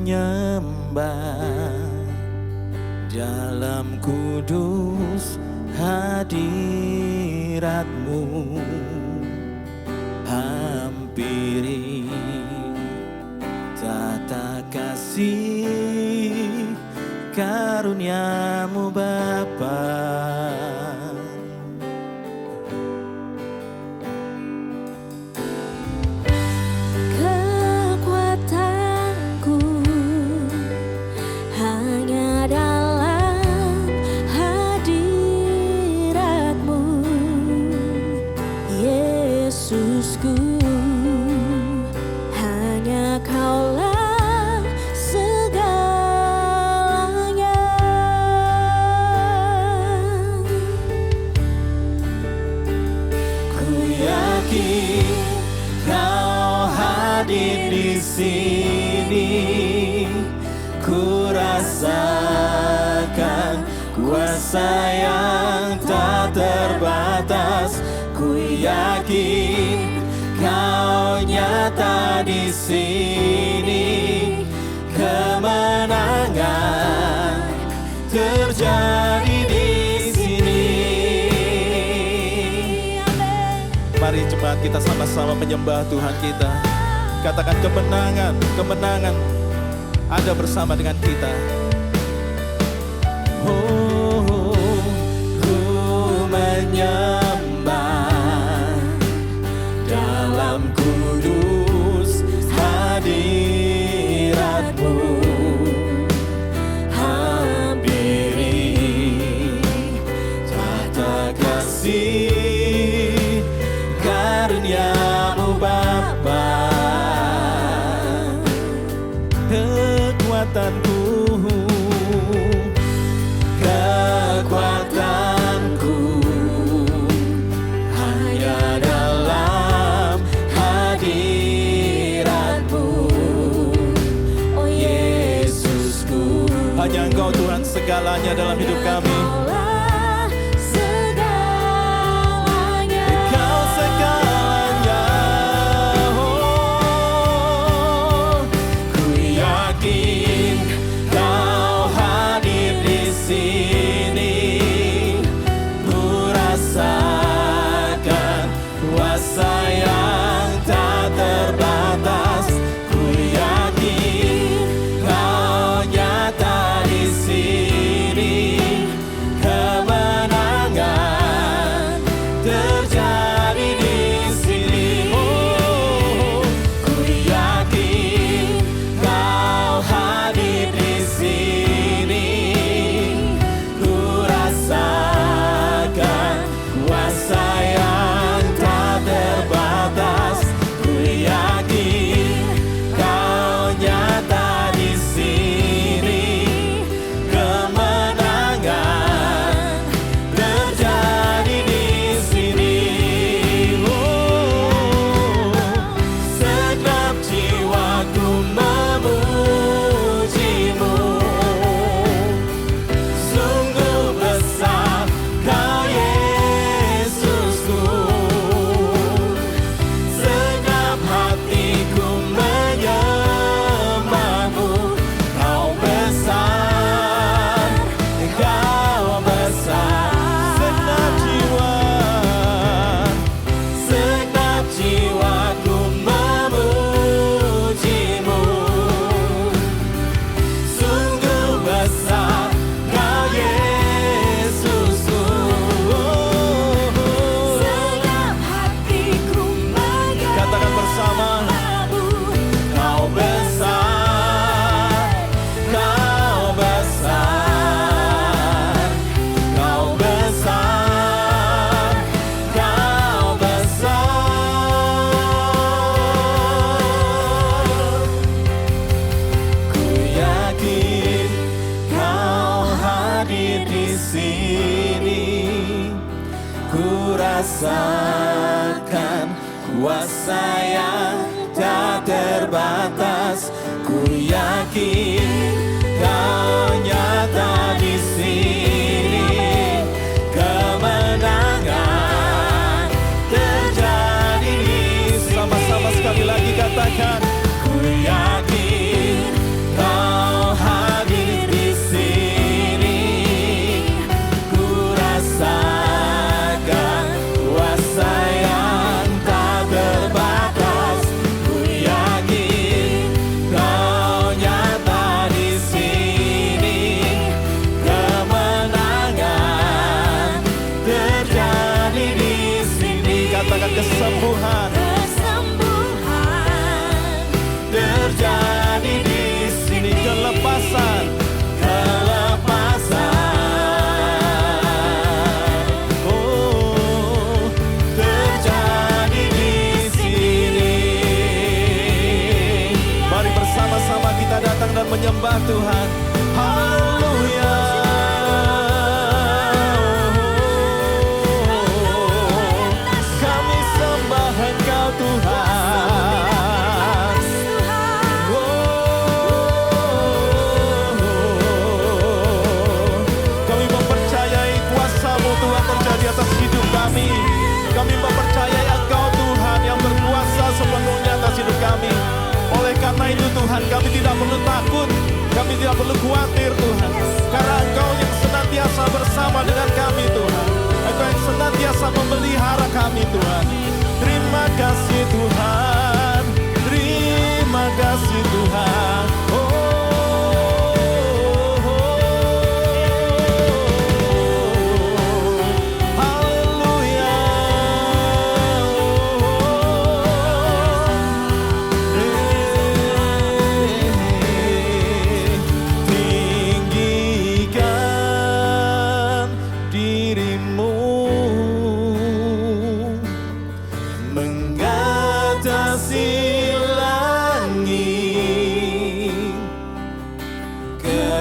menyembah dalam kudus hadirat-Mu. Hampiri tata kasih karunia-Mu Bapa. Kekuatanku hanya dalam hadirat-Mu, Yesusku. Hanya Kaulah segalanya. Ku yakin Kau hadir di sini. Ku rasakan kuasa yang tak terbatas. Ku yakin Kau nyata di sini. Kemenangan terjadi di sini. Mari jemaat kita sama-sama menyembah Tuhan kita. Katakan kemenangan, kemenangan ada bersama dengan kita. Oh, ku menyembah dalam kudus hadirat-Mu. Hampiri tata kasih karunia-Mu Bapa. Kekuatanku hanya dalam hadirat-Mu, oh Yesusku. Hanya Engkau Tuhan segalanya dalam hidup kami. Kaulah segalanya. Kau segalanya. Oh, ku yakin Kau hadir di sini. Ku rasakan kuasa yang tak terbatas. Ku yakin Kau nyata di sini. Kemenangan terjadi di sini. Oh, ku yakin Kau hadir di sini. Ku rasakan kuasa yang tak terbatas. Ku yakin Kau nyata di sini. Kemenangan terjadi di sini. Oh, segenap jiwaku memuji-Mu. Sungguh besar Kau Yesusku. Segenap hatiku menyembah-Mu. Kau besar, Kau besar. Segenap jiwaku memuji-Mu. Sungguh besar Kau Yesusku. Segenap hatiku Katakan bersama. Kau besar, Kau besar, Kau besar, Kau besar. Ku yakin Kau hadir di sini. Ku rasakan kuasa yang tak terbatas. Ku yakin Kau nyata di sini. Kemenangan terjadi di sini. Sama-sama sekali lagi katakan. Ku yakin Kau sedang menyembah Tuhan. Haleluya. Kami sembah Engkau Tuhan. Kami mempercayai kuasa-Mu Tuhan terjadi atas hidup kami. Kami mempercayai Engkau Tuhan yang berkuasa sepenuhnya atas hidup kami. Oleh karena itu Tuhan, kami tidak perlu takut, kami tidak perlu khawatir Tuhan. Karena Engkau yang senantiasa bersama dengan kami Tuhan. Engkau yang senantiasa memelihara kami Tuhan. Terima kasih Tuhan, terima kasih Tuhan.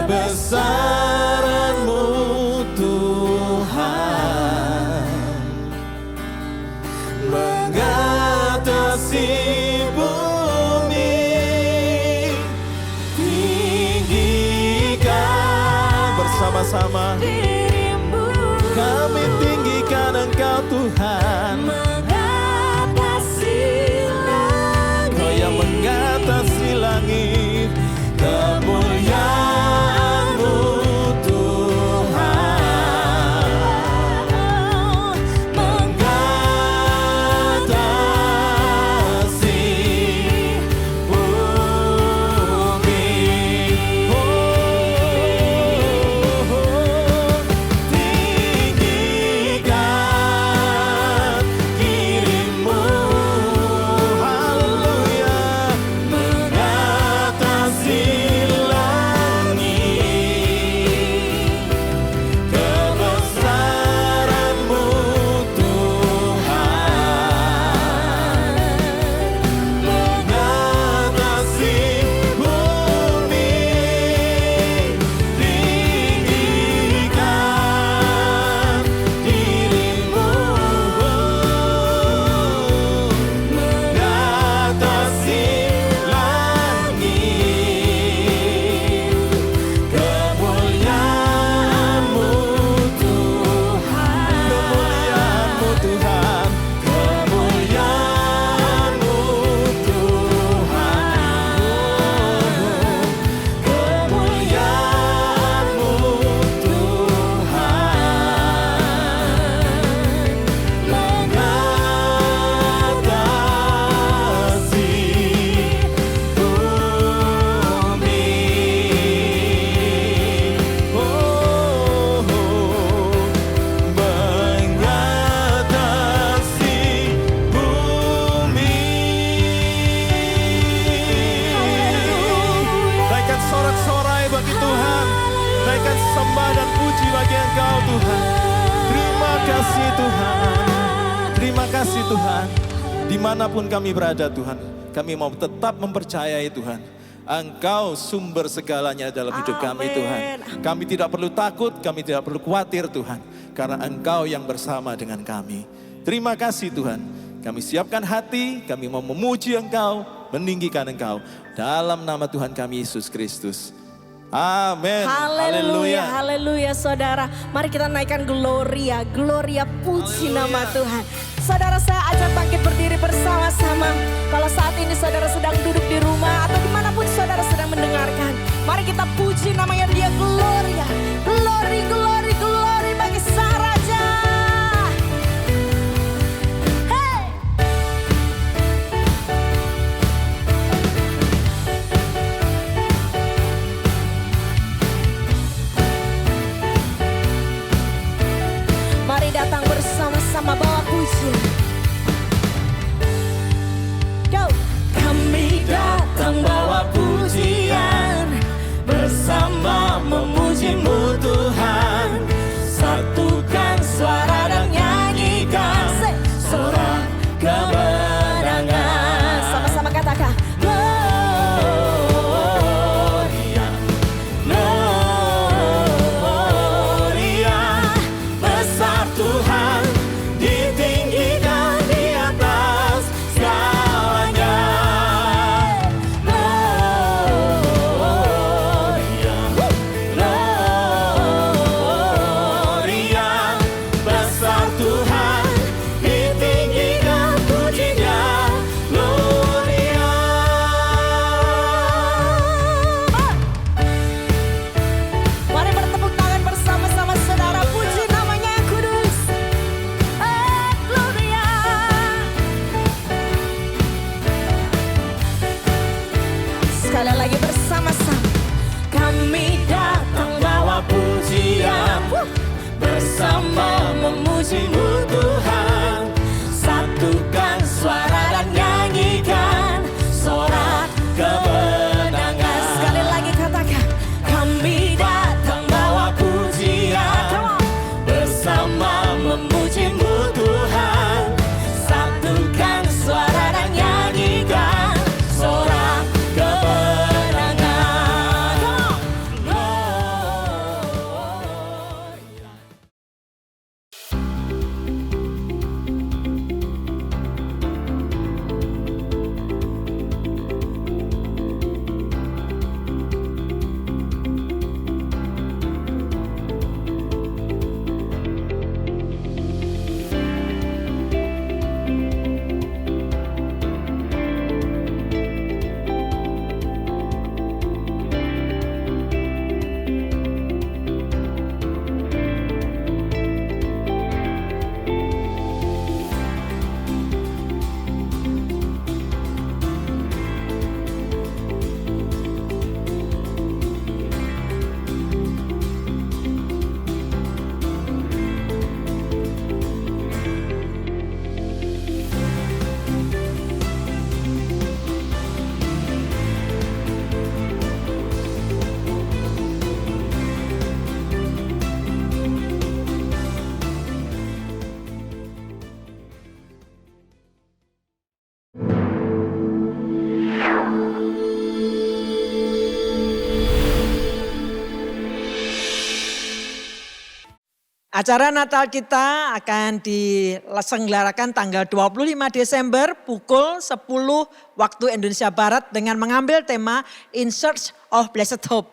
Kebesaran-Mu Tuhan mengatasi bumi, tinggikan bersama-sama dirimu, kami tinggikan Engkau Tuhan, mengatasi langit, Kau yang mengatasi langit. Kemuliaan-Mu Tuhan mengatasi bumi. Tinggikan diri-Mu, haleluya, mengatasi sembah dan puji bagi Engkau Tuhan. Terima kasih Tuhan, terima kasih Tuhan. Dimanapun kami berada Tuhan, kami mau tetap mempercayai Tuhan, Engkau sumber segalanya dalam hidup kami Tuhan. Kami tidak perlu takut, kami tidak perlu khawatir Tuhan, karena Engkau yang bersama dengan kami. Terima kasih Tuhan, kami siapkan hati, kami mau memuji Engkau, meninggikan Engkau, dalam nama Tuhan kami Yesus Kristus. Amin. Haleluya, haleluya saudara. Mari kita naikkan gloria, gloria puji nama Tuhan. Saudara saya ajak bangkit berdiri bersama-sama. Kalau saat ini saudara sedang duduk di rumah atau dimanapun saudara sedang mendengarkan. Mari kita puji namanya dia gloria. Glory, glory, glory bagi Sang Raja. Mari datang bersama-sama bawa pujian. Go. Kami datang bawa pujian, bersama memuji-Mu Tuhan. Acara Natal kita akan diselenggarakan tanggal 25 Desember pukul 10 waktu Indonesia Barat dengan mengambil tema In Search of Blessed Hope.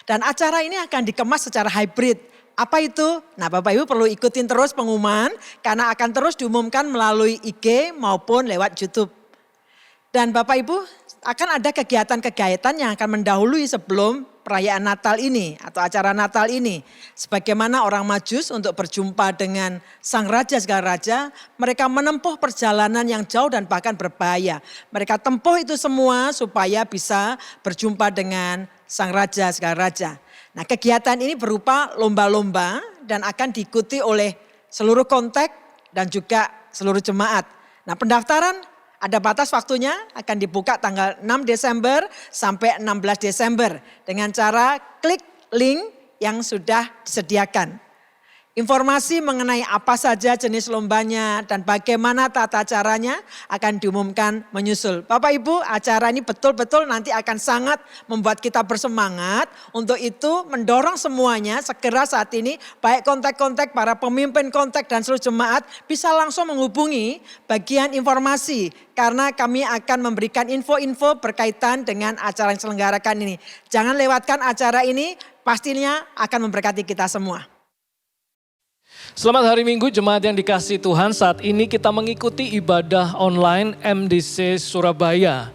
Dan acara ini akan dikemas secara hybrid. Apa itu? Nah Bapak Ibu perlu ikutin terus pengumuman karena akan terus diumumkan melalui IG maupun lewat YouTube. Dan Bapak Ibu akan ada kegiatan-kegiatan yang akan mendahului sebelum perayaan Natal ini atau acara Natal ini. Sebagaimana orang Majus untuk berjumpa dengan Sang Raja segala Raja, mereka menempuh perjalanan yang jauh dan bahkan berbahaya. Mereka tempuh itu semua supaya bisa berjumpa dengan Sang Raja segala Raja. Nah kegiatan ini berupa lomba-lomba dan akan diikuti oleh seluruh kontak dan juga seluruh jemaat. Nah pendaftaran ada batas waktunya, akan dibuka tanggal 6 Desember sampai 16 Desember dengan cara klik link yang sudah disediakan. Informasi mengenai apa saja jenis lombanya dan bagaimana tata caranya akan diumumkan menyusul. Bapak Ibu, acara ini betul-betul nanti akan sangat membuat kita bersemangat. Untuk itu mendorong semuanya segera saat ini baik kontak-kontak para pemimpin kontak dan seluruh jemaat bisa langsung menghubungi bagian informasi. Karena kami akan memberikan info-info berkaitan dengan acara yang diselenggarakan ini. Jangan lewatkan acara ini, pastinya akan memberkati kita semua. Selamat hari Minggu jemaat yang dikasihi Tuhan, saat ini kita mengikuti ibadah online MDC Surabaya.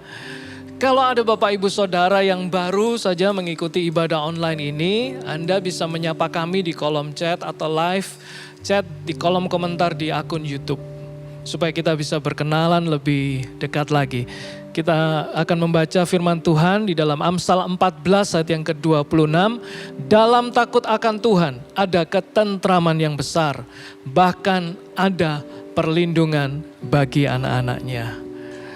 Kalau ada Bapak Ibu Saudara yang baru saja mengikuti ibadah online ini, Anda bisa menyapa kami di kolom chat atau live chat di kolom komentar di akun YouTube. Supaya kita bisa berkenalan lebih dekat lagi. Kita akan membaca firman Tuhan di dalam Amsal 14 ayat yang ke-26. Dalam takut akan Tuhan ada ketentraman yang besar. Bahkan ada perlindungan bagi anak-anaknya.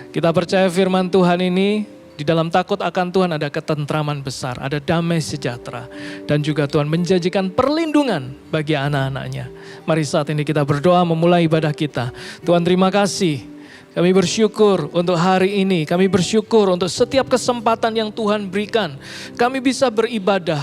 Kita percaya firman Tuhan ini, di dalam takut akan Tuhan ada ketentraman besar, ada damai sejahtera. Dan juga Tuhan menjanjikan perlindungan bagi anak-anaknya. Mari saat ini kita berdoa memulai ibadah kita. Tuhan terima kasih. Kami bersyukur untuk hari ini, kami bersyukur untuk setiap kesempatan yang Tuhan berikan. Kami bisa beribadah,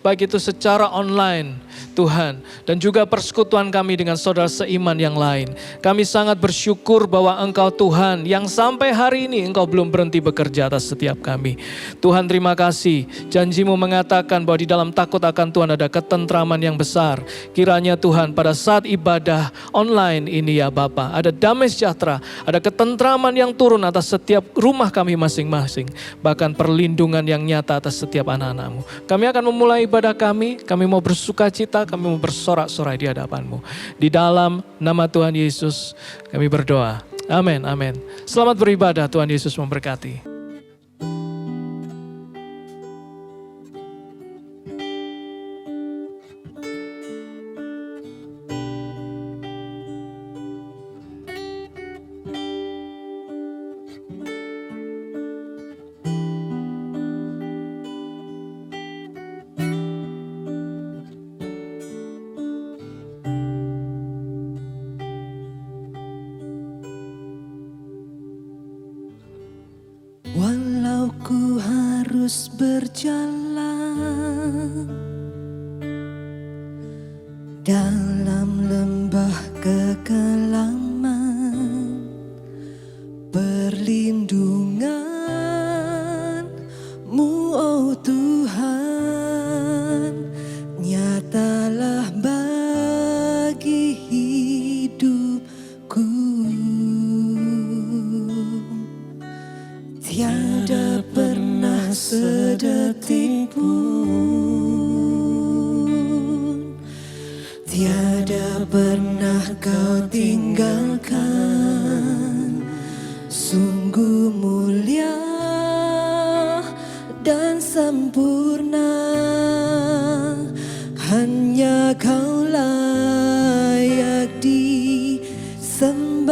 baik itu secara online, Tuhan. Dan juga persekutuan kami dengan saudara seiman yang lain. Kami sangat bersyukur bahwa Engkau Tuhan yang sampai hari ini Engkau belum berhenti bekerja atas setiap kami. Tuhan terima kasih, janji-Mu mengatakan bahwa di dalam takut akan Tuhan ada ketentraman yang besar. Kiranya Tuhan pada saat ibadah online ini ya Bapa, ada damai sejahtera, ada ketentraman yang turun atas setiap rumah kami masing-masing. Bahkan perlindungan yang nyata atas setiap anak-anak-Mu. Kami akan memulai ibadah kami mau bersuka cita, kami mau bersorak-sorai di hadapan-Mu. Di dalam nama Tuhan Yesus kami berdoa. Amin, amin. Selamat beribadah, Tuhan Yesus memberkati. Walau ku harus berjalan dalam lembah kekelaman, perlindungan-Mu oh Tuhan nyatalah bagi hidupku. Tiada pernah sedetik pun, tiada pernah Kau tinggalkan. Sungguh mulia dan sempurna, hanya Kau layak disembah.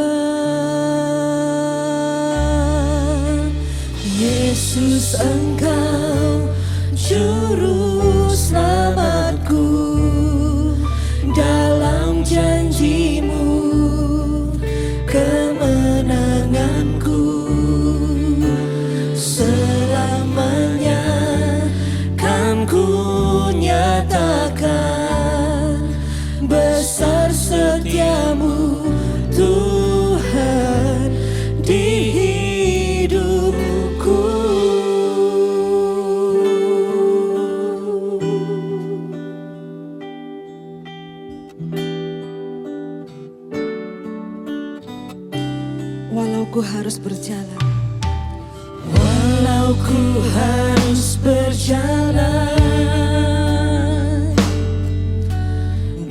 Yesus Engkau juru selamatku, dalam janji-Mu kemenanganku. Selamanya kan ku nyatakan ku harus berjalan. Walau ku harus berjalan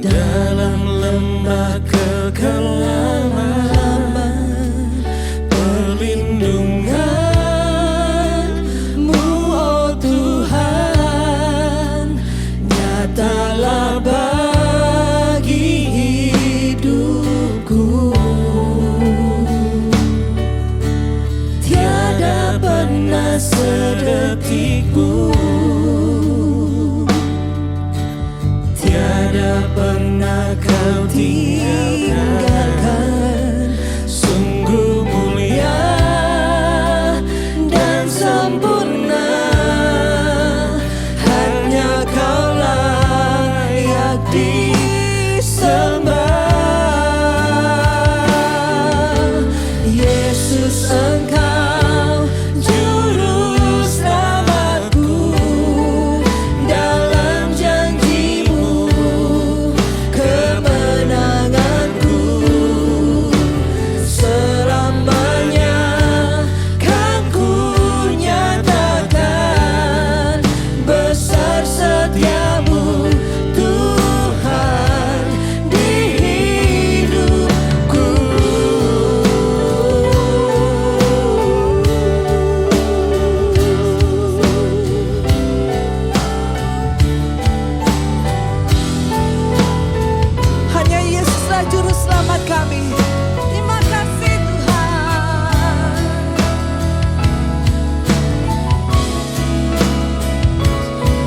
dalam lembah kekelaman, perlindungan-Mu, oh Tuhan, nyatalah bagi hidupku. Tiada pernah sedetik pun, tiada pernah Kau tinggalkan. Sungguh mulia dan sempurna, hanya Kau layak disembah. Yesus, Engkau juru selamatku, dalam janji-Mu kemenanganku. Selamanya kan ku nyatakan besar setia-Mu, Tuhan, di hidupku. Hanya Yesuslah juru selamat kami. Terima kasih Tuhan.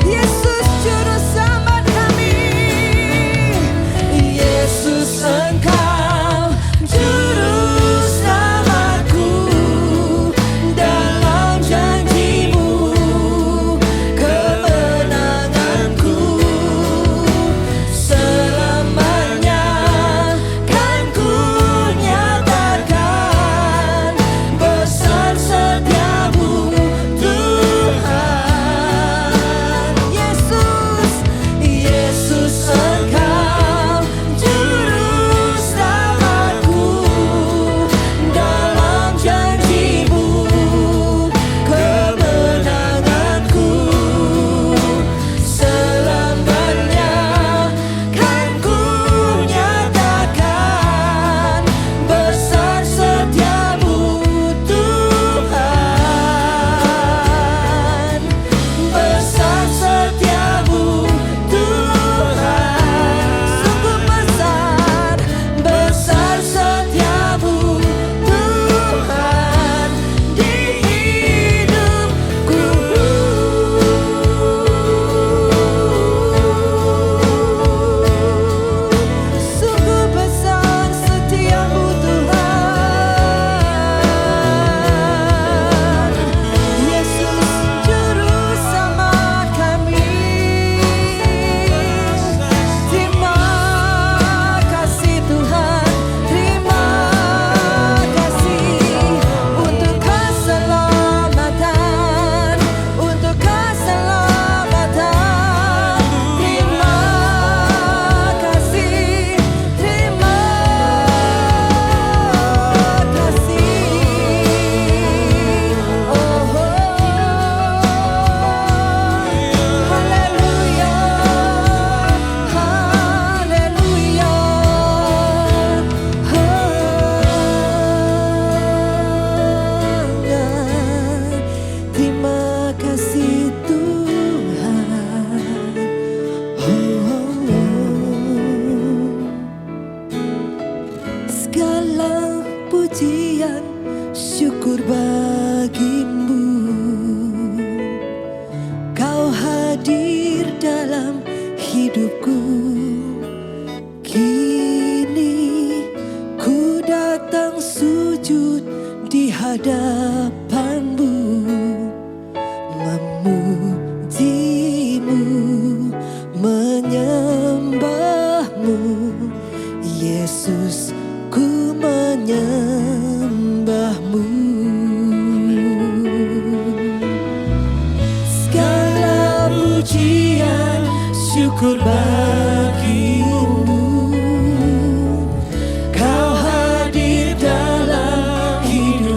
Yesus juru selamat kami. Yesus, Engkau juru selamatku, dalam janji-Mu kemenanganku. Selamanya kan ku nyatakan besar setia-Mu, Tuhan. Yesus, Yesus, Engkau juru selamatku, dalam janji-Mu kemenanganku. Selamanya kan ku nyatakan besar setia-Mu, Tuhan. Besar setia-Mu, Tuhan. Sungguh besar setia-Mu, Tuhan, di hidupku. Sungguh besar setia-Mu, Tuhan. Yesus juru selamat kami. Terima kasih Tuhan, terima kasih untuk keselamatan, untuk keselamatan. Terima kasih, terima kasih. Oh, haleluya, haleluya. Terima kasih Tuhan. Segala pujian syukur bagi-Mu. Kau hadir dalam hidupku. Kini ku datang sujud di hadapan-Mu, memuji-Mu, menyembah-Mu. Yesus, ku menyembah-Mu. Segala pujian syukur bagi-Mu. Kau hadir dalam hidup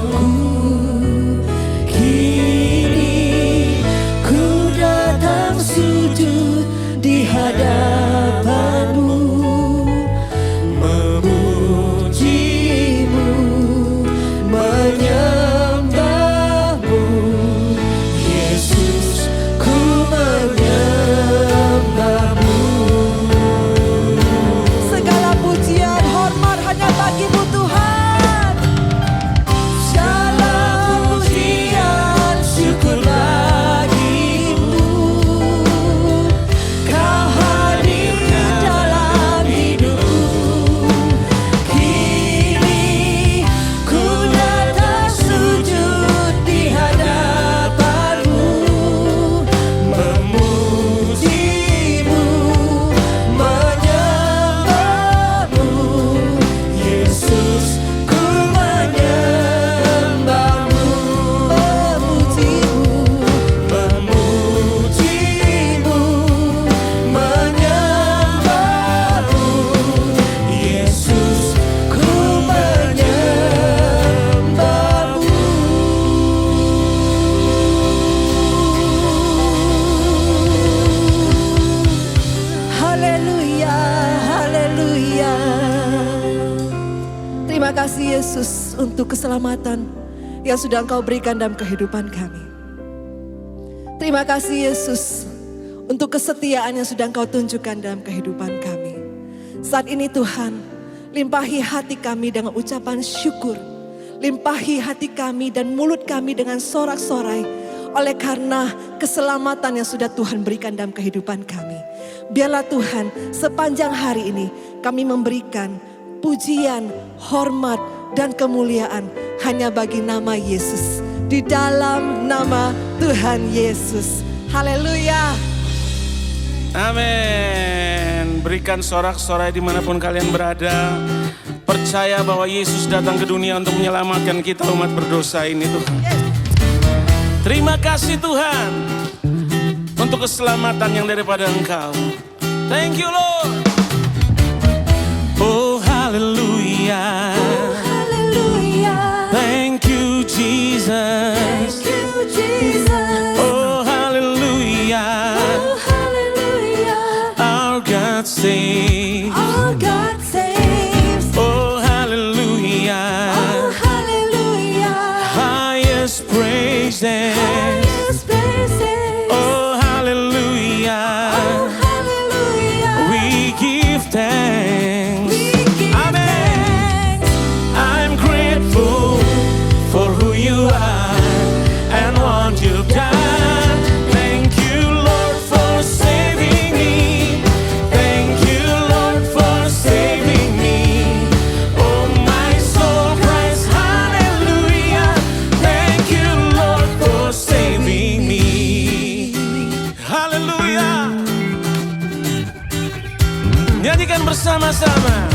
sujud di hadapanmu, memujimu, menyembahmu. Yesus, ku menyembahmu. Segala pujian, hormat hanya bagi-Mu Tuhan. Segala pujian, syukur bagimu. Kau hadir dalam hidup. Kini ku datang sujud di hadapanmu, memujimu, menyembahmu. Yesus, ku menyembahmu, memujimu, memujimu, menyembahmu. Yesus, ku menyembahmu. Haleluya, haleluya. Terima kasih Yesus untuk keselamatan yang sudah Engkau berikan dalam kehidupan kami. Terima kasih Yesus untuk kesetiaan yang sudah Engkau tunjukkan dalam kehidupan kami. Saat ini Tuhan, limpahi hati kami dengan ucapan syukur. Limpahi hati kami dan mulut kami dengan sorak-sorai oleh karena keselamatan yang sudah Tuhan berikan dalam kehidupan kami. Biarlah Tuhan, sepanjang hari ini kami memberikan pujian, hormat, dan kemuliaan hanya bagi nama Yesus. Di dalam nama Tuhan Yesus. Haleluya. Amin. Berikan sorak-sorai dimanapun kalian berada. Percaya bahwa Yesus datang ke dunia untuk menyelamatkan kita umat berdosa ini Tuhan. Terima kasih Tuhan untuk keselamatan yang daripada Engkau. Thank you Lord. Oh hallelujah. Haleluya. Thank you Jesus. Thank you Jesus. Oh hallelujah. Oh hallelujah. Our God saves. Our God saves. Oh hallelujah. Oh hallelujah. Highest praises. Highest praises. Oh hallelujah. Oh hallelujah. We give thanks. We give Amen. thanks. I'm grateful for who you are and what you've done. Thank you Lord for saving me. Thank you Lord for saving me. Oh my soul cries hallelujah. Thank you Lord for saving me. Hallelujah. Nyanyikan bersama-sama.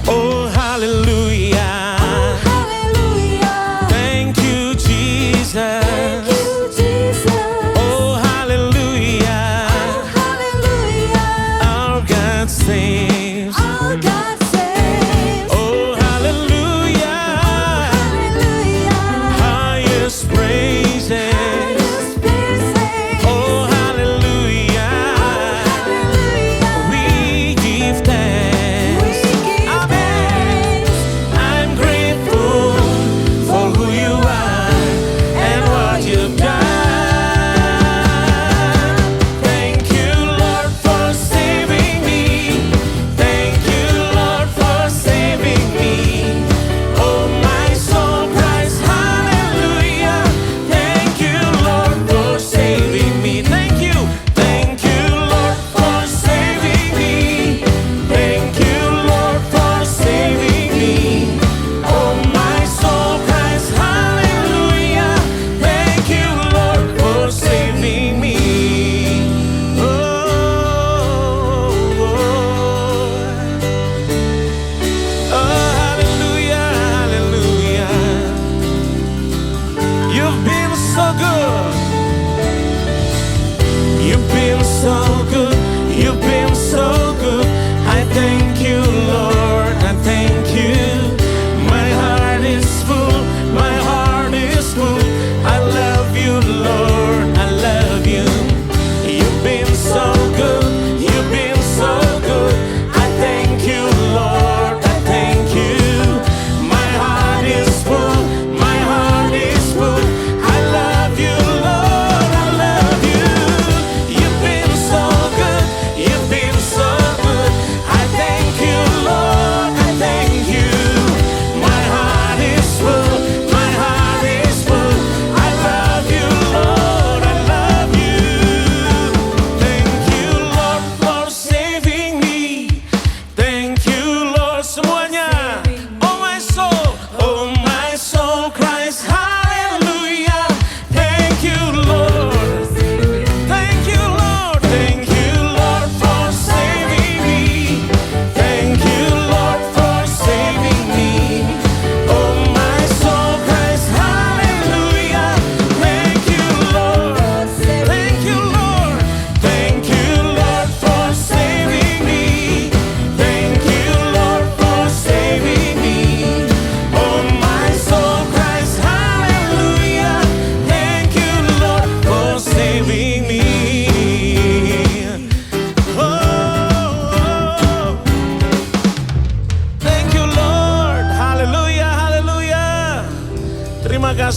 Oh hallelujah. Hallelujah. Thank you Jesus. Thank you Jesus. Oh hallelujah. Hallelujah. Our God saves. Our God saves. Oh hallelujah. Hallelujah. Highest praises. Highest praises. Oh hallelujah. Hallelujah. We give thanks. We give Amen. thanks.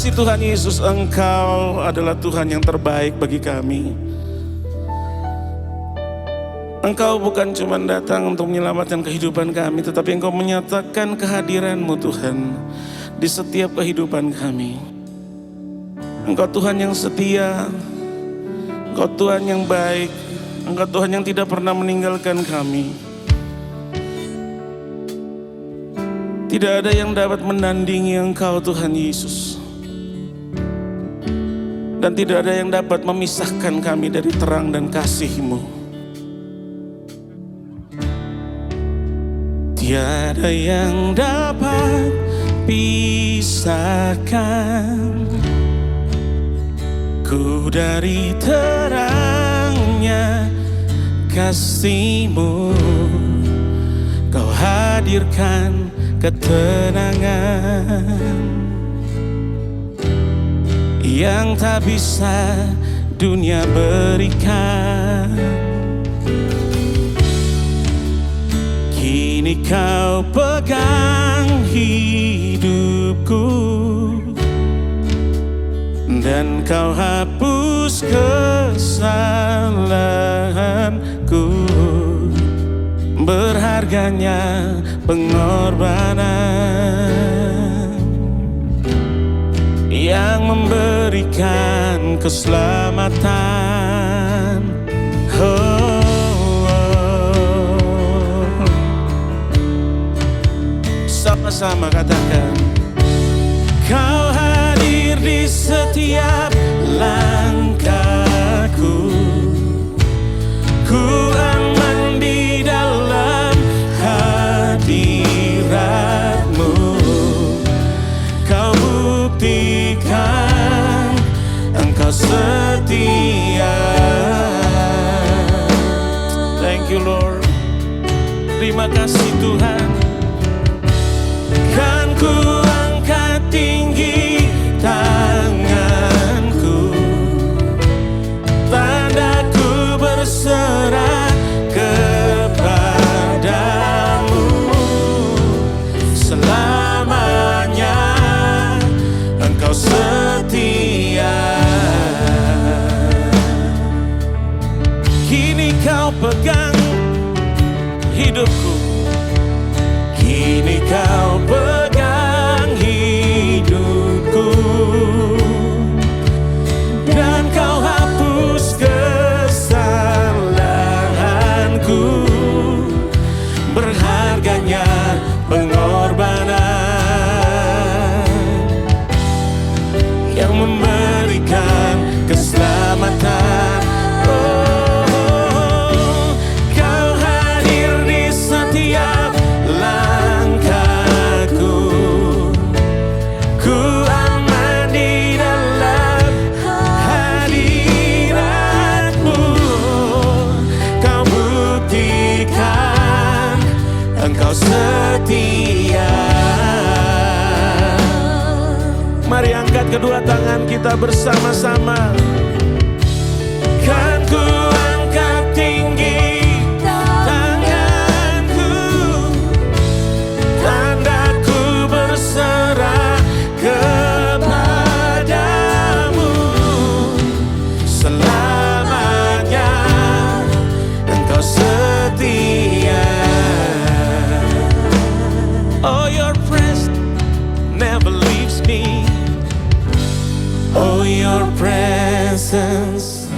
kasih Tuhan Yesus, Engkau adalah Tuhan yang terbaik bagi kami. Engkau bukan cuma datang untuk menyelamatkan kehidupan kami, tetapi Engkau menyatakan kehadiran-Mu Tuhan di setiap kehidupan kami. Engkau Tuhan yang setia, Engkau Tuhan yang baik, Engkau Tuhan yang tidak pernah meninggalkan kami. Tidak ada yang dapat menandingi Engkau Tuhan Yesus. Dan tidak ada yang dapat memisahkan kami dari terang dan kasih-Mu. Tiada yang dapat pisahkan ku dari terangnya kasih-Mu. Kau hadirkan ketenangan yang tak bisa dunia berikan. Kini Kau pegang hidupku dan Kau hapus kesalahanku. Berharganya pengorbanan yang memberikan keselamatan. Sama-sama katakan, Kau hadir di setiap langkahku. Ku aman di dalam hadirat-Mu. Kau buktikan Engkau setia. Thank you Lord. Terima kasih Tuhan. Kan ku angkat tinggi tanganku, tandaku berserah kepadamu. Selamanya Engkau setia. Kini Kau pegang hidupku. Kini Kau pegang hidupku dan Kau hapus kesalahanku. Berharganya pengorbanan yang memberikan keselamatan. Kau hadir di setiap langkahku. Ku aman di dalam hadirat-Mu. Kau buktikan Engkau setia. Mari angkat kedua tangan kita bersama-sama. Kan ku angkat tinggi tanganku, tandaku berserah kepadamu. Selamanya Engkau setia. Oh, your presence never leaves me. Oh, your presence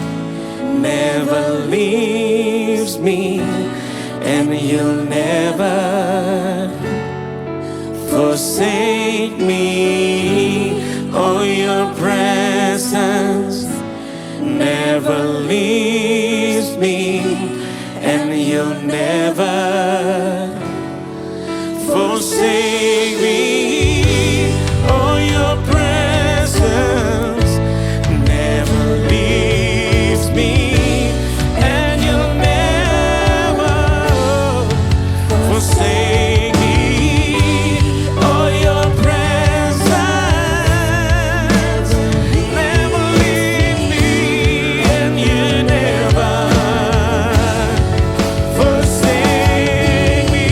never leaves me, and you'll never forsake me. Oh, your presence never leaves me, and you'll never forsake me. Oh, your presence never leaves me, and you'll never forsake me. Oh, your presence never leaves me, and you never forsake me.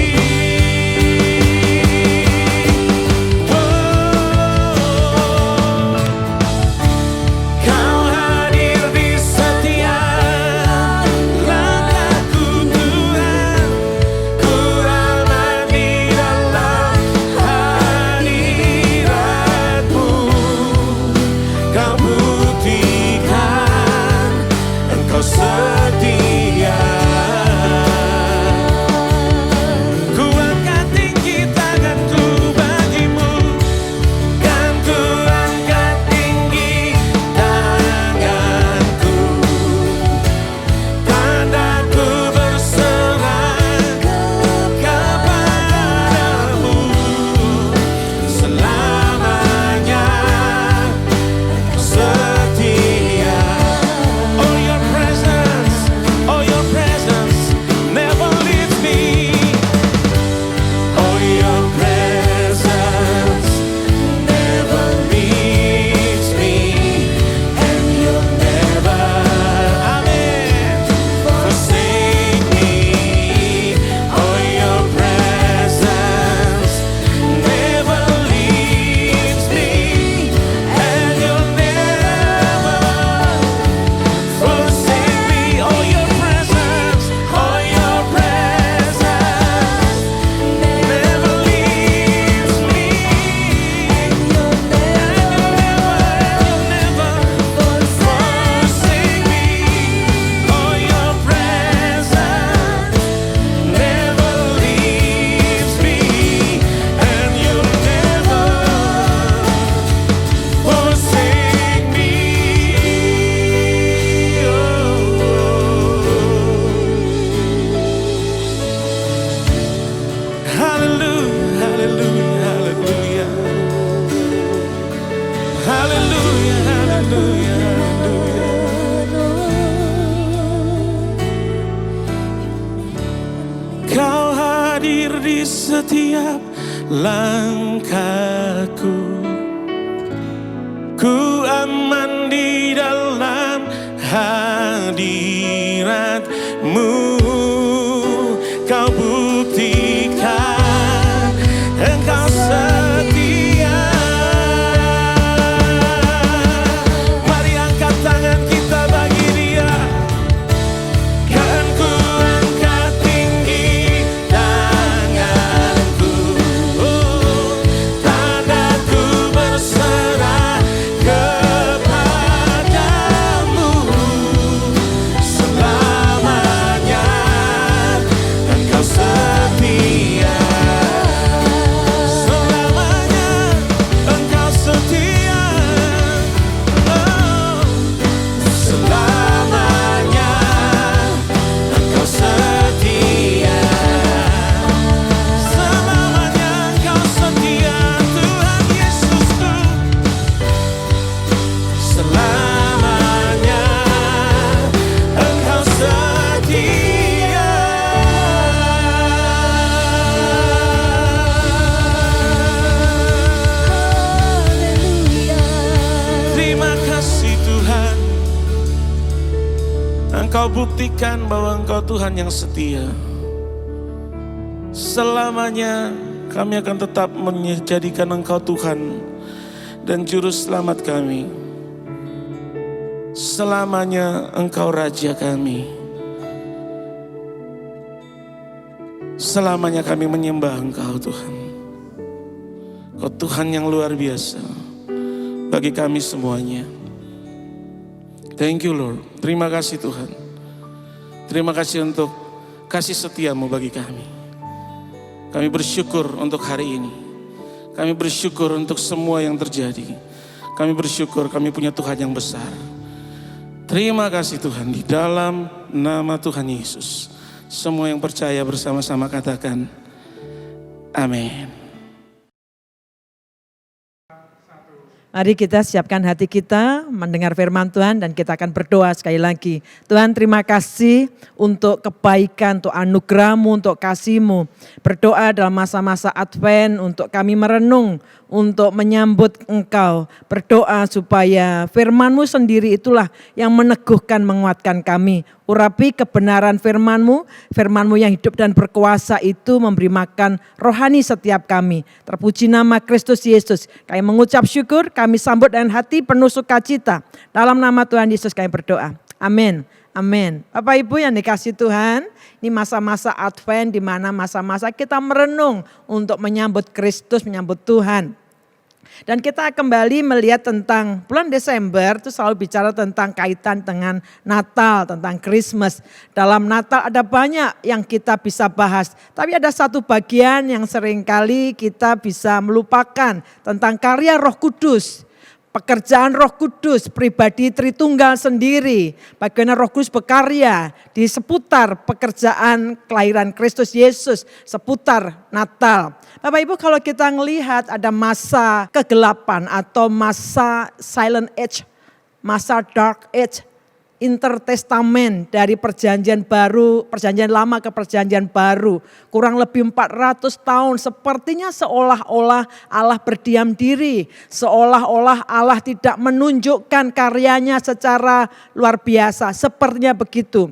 setiap langkahku. Ku aman di dalam hadirat-Mu. Kau buktikan Engkau setia. Mari angkat tangan kita bagi Dia. Kan ku angkat tinggi tanganku, tanda ku berserah kepadamu. Selamanya Engkau setia. Selamanya Engkau setia. Oh, selamanya Engkau setia. Selamanya Engkau setia, Tuhan Yesusku. Selamanya Engkau setia. Terima kasih Tuhan. Engkau buktikan bahwa Engkau Tuhan yang setia. Selamanya kami akan tetap menjadikan Engkau Tuhan dan Juru Selamat kami. Selamanya Engkau Raja kami. Selamanya kami menyembah Engkau Tuhan. Engkau Tuhan yang luar biasa bagi kami semuanya. Thank you Lord. Terima kasih Tuhan. Terima kasih untuk kasih setia-Mu bagi kami. Kami bersyukur untuk hari ini. Kami bersyukur untuk semua yang terjadi. Kami bersyukur kami punya Tuhan yang besar. Terima kasih Tuhan, di dalam nama Tuhan Yesus. Semua yang percaya bersama-sama katakan amin. Mari kita siapkan hati kita mendengar firman Tuhan dan kita akan berdoa sekali lagi. Tuhan, terima kasih untuk kebaikan, untuk anugerah-Mu, untuk kasih-Mu. Berdoa dalam masa-masa Advent untuk kami merenung, untuk menyambut Engkau. Berdoa supaya firman-Mu sendiri itulah yang meneguhkan, menguatkan kami. Urapi kebenaran firman-Mu, firman-Mu yang hidup dan berkuasa itu memberi makan rohani setiap kami. Terpuji nama Kristus Yesus. Kami mengucap syukur, kami sambut dengan hati penuh sukacita. Dalam nama Tuhan Yesus kami berdoa. Amin. Amin. Bapak Ibu yang dikasihi Tuhan, ini masa-masa Advent di mana masa-masa kita merenung untuk menyambut Kristus, menyambut Tuhan. Dan kita kembali melihat tentang bulan Desember itu selalu bicara tentang kaitan dengan Natal, tentang Christmas. Dalam Natal ada banyak yang kita bisa bahas. Tapi ada satu bagian yang seringkali kita bisa melupakan tentang karya Roh Kudus. Pekerjaan Roh Kudus, pribadi Tritunggal sendiri. Bagaimana Roh Kudus bekarya di seputar pekerjaan kelahiran Kristus Yesus, seputar Natal. Bapak Ibu, kalau kita melihat ada masa kegelapan atau masa silent age, masa dark age, intertestament dari perjanjian baru, perjanjian lama ke perjanjian baru. Kurang lebih 400 tahun sepertinya seolah-olah Allah berdiam diri. Seolah-olah Allah tidak menunjukkan karyanya secara luar biasa. Sepertinya begitu.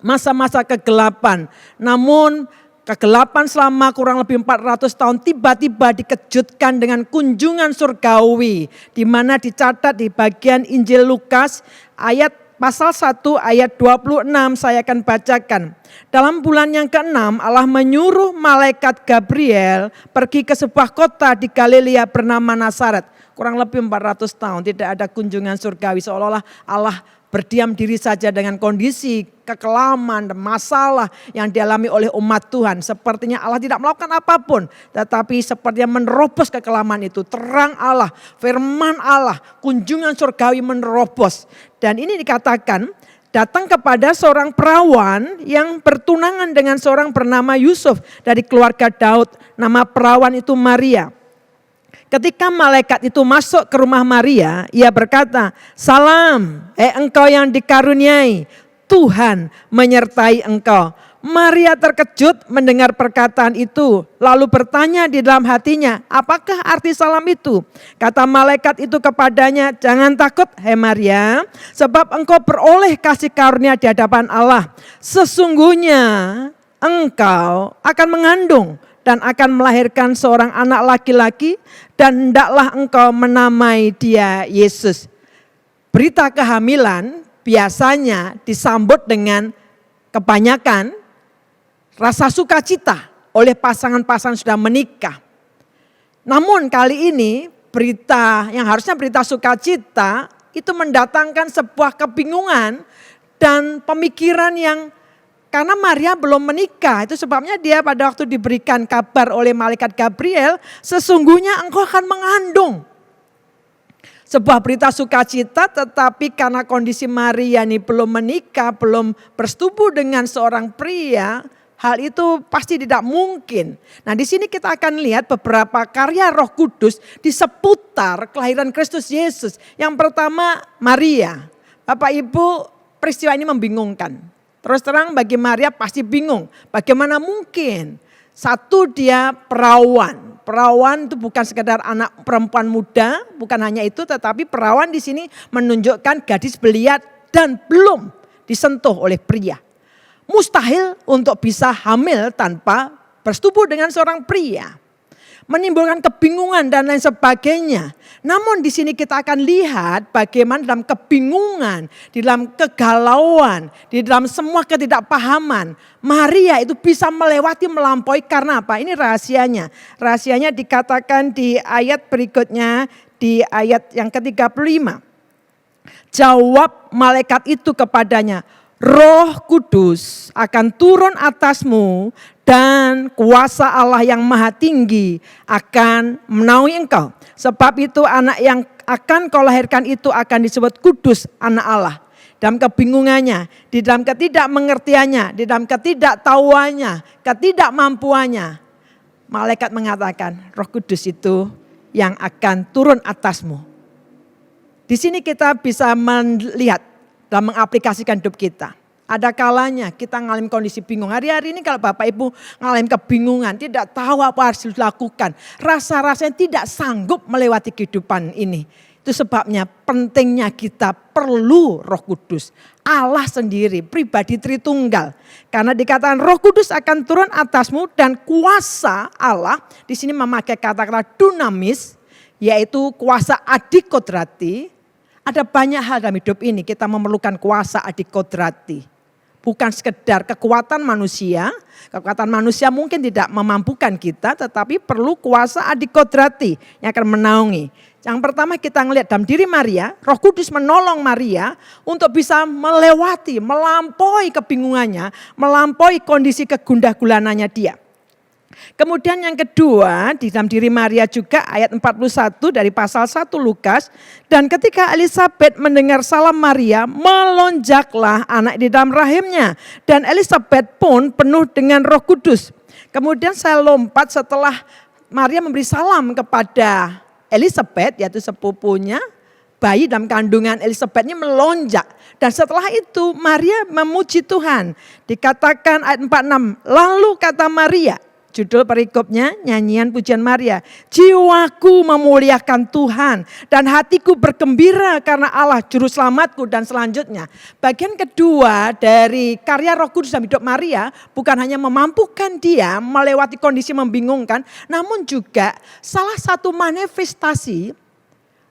Masa-masa kegelapan. Namun kegelapan selama kurang lebih 400 tahun tiba-tiba dikejutkan dengan kunjungan surgawi. Di mana dicatat di bagian Injil Lukas ayat Pasal 1 ayat 26 saya akan bacakan. Dalam bulan yang ke-6 Allah menyuruh malaikat Gabriel pergi ke sebuah kota di Galilea bernama Nazaret. Kurang lebih 400 tahun tidak ada kunjungan surgawi, seolah-olah Allah berdiam diri saja dengan kondisi kekelaman dan masalah yang dialami oleh umat Tuhan. Sepertinya Allah tidak melakukan apapun, tetapi sepertinya menerobos kekelaman itu. Terang Allah, firman Allah, kunjungan surgawi menerobos. Dan ini dikatakan datang kepada seorang perawan yang bertunangan dengan seorang bernama Yusuf dari keluarga Daud. Nama perawan itu Maria. Ketika malaikat itu masuk ke rumah Maria, ia berkata, "Salam, engkau yang dikaruniai, Tuhan menyertai engkau." Maria terkejut mendengar perkataan itu, lalu bertanya di dalam hatinya, apakah arti salam itu? Kata malaikat itu kepadanya, jangan takut hai Maria, sebab engkau beroleh kasih karunia di hadapan Allah. Sesungguhnya engkau akan mengandung dan akan melahirkan seorang anak laki-laki, dan hendaklah engkau menamai dia Yesus. Berita kehamilan biasanya disambut dengan kebanyakan rasa sukacita oleh pasangan-pasangan sudah menikah. Namun kali ini berita yang harusnya berita sukacita itu mendatangkan sebuah kebingungan dan pemikiran yang karena Maria belum menikah. Itu sebabnya dia pada waktu diberikan kabar oleh malaikat Gabriel, sesungguhnya engkau akan mengandung. Sebuah berita sukacita, tetapi karena kondisi Maria ini belum menikah, belum bersetubuh dengan seorang pria, hal itu pasti tidak mungkin. Nah, di sini kita akan lihat beberapa karya Roh Kudus di seputar kelahiran Kristus Yesus. Yang pertama, Maria. Bapak Ibu, peristiwa ini membingungkan. Terus terang bagi Maria pasti bingung. Bagaimana mungkin? Satu, dia perawan. Perawan itu bukan sekedar anak perempuan muda, bukan hanya itu, tetapi perawan di sini menunjukkan gadis belia dan belum disentuh oleh pria. Mustahil untuk bisa hamil tanpa bersetubuh dengan seorang pria. Menimbulkan kebingungan dan lain sebagainya. Namun di sini kita akan lihat bagaimana dalam kebingungan, di dalam kegalauan, di dalam semua ketidakpahaman, Maria itu bisa melewati, melampaui karena apa? Ini rahasianya. Rahasianya dikatakan di ayat berikutnya, di ayat yang ke-35. Jawab malaikat itu kepadanya, Roh Kudus akan turun atasmu dan kuasa Allah yang maha tinggi akan menaungi engkau. Sebab itu anak yang akan kau lahirkan itu akan disebut kudus, anak Allah. Dalam kebingungannya, di dalam ketidakmengertiannya, di dalam ketidaktahuannya, ketidakmampuannya. Malaikat mengatakan Roh Kudus itu yang akan turun atasmu. Di sini kita bisa melihat dalam mengaplikasikan hidup kita. Ada kalanya kita ngalamin kondisi bingung. Hari-hari ini kalau Bapak Ibu ngalamin kebingungan, tidak tahu apa harus dilakukan. Rasa-rasanya tidak sanggup melewati kehidupan ini. Itu sebabnya pentingnya kita perlu Roh Kudus. Allah sendiri, pribadi Tritunggal. Karena dikatakan Roh Kudus akan turun atasmu dan kuasa Allah. Di sini memakai kata-kata dunamis, yaitu kuasa adikodrati. Ada banyak hal dalam hidup ini kita memerlukan kuasa adikodrati. Bukan sekedar kekuatan manusia mungkin tidak memampukan kita, tetapi perlu kuasa adikodrati yang akan menaungi. Yang pertama kita ngelihat dalam diri Maria, Roh Kudus menolong Maria untuk bisa melewati, melampaui kebingungannya, melampaui kondisi kegundah gulananya dia. Kemudian yang kedua di dalam diri Maria juga ayat 41 dari pasal 1 Lukas. Dan ketika Elisabet mendengar salam Maria, melonjaklah anak di dalam rahimnya. Dan Elisabet pun penuh dengan Roh Kudus. Kemudian saya lompat setelah Maria memberi salam kepada Elisabet, yaitu sepupunya. Bayi dalam kandungan Elisabet ini melonjak. Dan setelah itu Maria memuji Tuhan. Dikatakan ayat 46, lalu kata Maria, judul perikopnya nyanyian pujian Maria. Jiwaku memuliakan Tuhan dan hatiku bergembira karena Allah juru selamatku, dan selanjutnya. Bagian kedua dari karya Roh Kudus dalam hidup Maria bukan hanya memampukan dia melewati kondisi membingungkan, namun juga salah satu manifestasi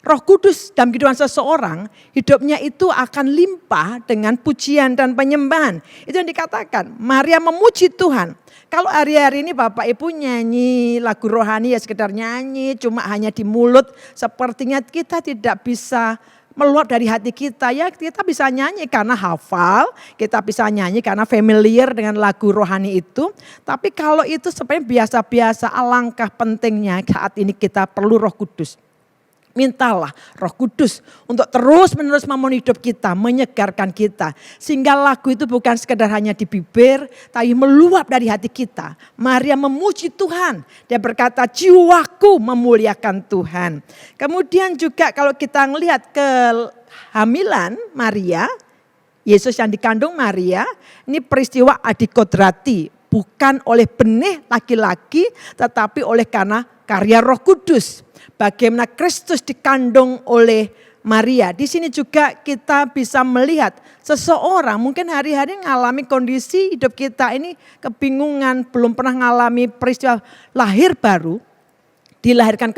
Roh Kudus dalam kehidupan seseorang, hidupnya itu akan limpah dengan pujian dan penyembahan. Itu yang dikatakan, Maria memuji Tuhan. Kalau hari-hari ini Bapak Ibu nyanyi lagu rohani ya sekedar nyanyi, cuma hanya di mulut, sepertinya kita tidak bisa meluap dari hati kita. Ya kita bisa nyanyi karena hafal, kita bisa nyanyi karena familiar dengan lagu rohani itu. Tapi kalau itu sebenarnya biasa-biasa, alangkah pentingnya saat ini kita perlu Roh Kudus. Mintalah Roh Kudus untuk terus-menerus memenuhi hidup kita, menyegarkan kita. Sehingga lagu itu bukan sekedar hanya di bibir, tapi meluap dari hati kita. Maria memuji Tuhan. Dia berkata, jiwaku memuliakan Tuhan. Kemudian juga kalau kita melihat kehamilan Maria, Yesus yang dikandung Maria, ini peristiwa adikodrati, bukan oleh benih laki-laki, tetapi oleh karena karya Roh Kudus. Bagaimana Kristus dikandung oleh Maria. Di sini juga kita bisa melihat seseorang mungkin hari-hari mengalami kondisi hidup kita ini kebingungan, belum pernah mengalami peristiwa lahir baru. Dilahirkan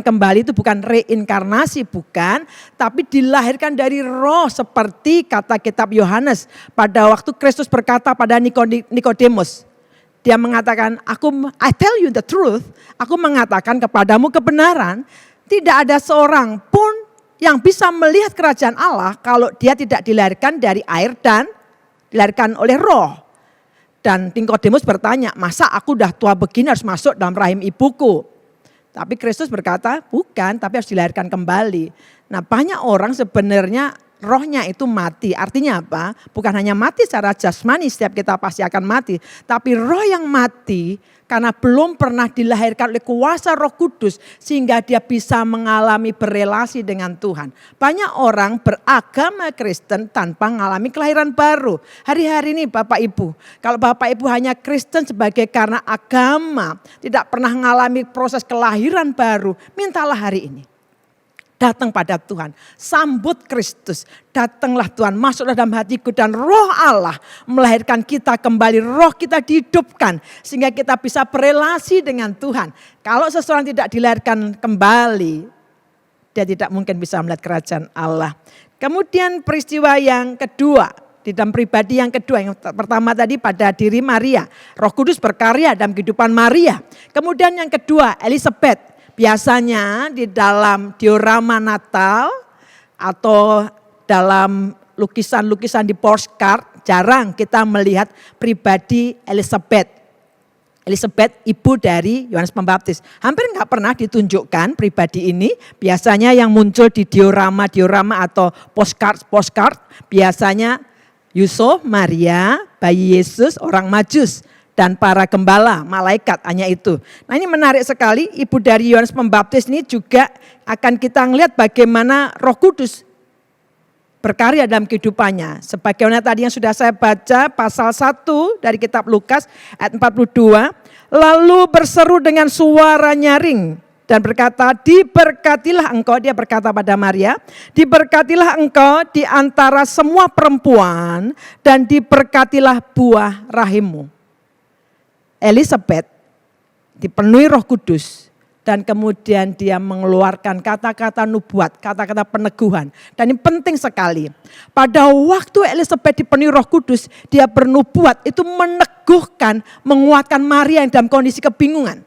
kembali itu bukan reinkarnasi, bukan, tapi dilahirkan dari roh seperti kata kitab Yohanes. Pada waktu Kristus berkata pada Nikodemus, dia mengatakan, I tell you the truth, aku mengatakan kepadamu kebenaran, tidak ada seorang pun yang bisa melihat kerajaan Allah kalau dia tidak dilahirkan dari air dan dilahirkan oleh roh. Dan Nikodemus bertanya, masa aku udah tua begini harus masuk dalam rahim ibuku? Tapi Kristus berkata, bukan, tapi harus dilahirkan kembali. Nah, banyak orang sebenarnya rohnya itu mati. Artinya apa? Bukan hanya mati secara jasmani, setiap kita pasti akan mati. Tapi roh yang mati karena belum pernah dilahirkan oleh kuasa Roh Kudus sehingga dia bisa mengalami berelasi dengan Tuhan. Banyak orang beragama Kristen tanpa mengalami kelahiran baru. Hari-hari ini Bapak Ibu, kalau Bapak Ibu hanya Kristen sebagai karena agama, tidak pernah mengalami proses kelahiran baru, mintalah hari ini. Datang pada Tuhan, sambut Kristus, datanglah Tuhan, masuklah dalam hatiku dan roh Allah melahirkan kita kembali, roh kita dihidupkan sehingga kita bisa berelasi dengan Tuhan. Kalau seseorang tidak dilahirkan kembali, dia tidak mungkin bisa melihat kerajaan Allah. Kemudian peristiwa yang kedua, di dalam pribadi yang kedua, yang pertama tadi pada diri Maria, Roh Kudus berkarya dalam kehidupan Maria. Kemudian yang kedua, Elizabeth. Biasanya di dalam diorama Natal atau dalam lukisan-lukisan di postcard jarang kita melihat pribadi Elizabeth. Elizabeth ibu dari Yohanes Pembaptis. Hampir nggak pernah ditunjukkan pribadi ini. Biasanya yang muncul di diorama atau postcard biasanya Yusuf, Maria, bayi Yesus, orang Majus. Dan para gembala, malaikat, hanya itu. Nah ini menarik sekali, ibu dari Yohanes Pembaptis ini juga akan kita lihat bagaimana Roh Kudus berkarya dalam kehidupannya. Sebagaimana tadi yang sudah saya baca pasal 1 dari kitab Lukas ayat 42. Lalu berseru dengan suara nyaring dan berkata, diberkatilah engkau, dia berkata pada Maria, diberkatilah engkau di antara semua perempuan dan diberkatilah buah rahimmu. Elizabeth dipenuhi Roh Kudus dan kemudian dia mengeluarkan kata-kata nubuat, kata-kata peneguhan. Dan ini penting sekali. Pada waktu Elizabeth dipenuhi Roh Kudus, dia bernubuat itu meneguhkan, menguatkan Maria yang dalam kondisi kebingungan.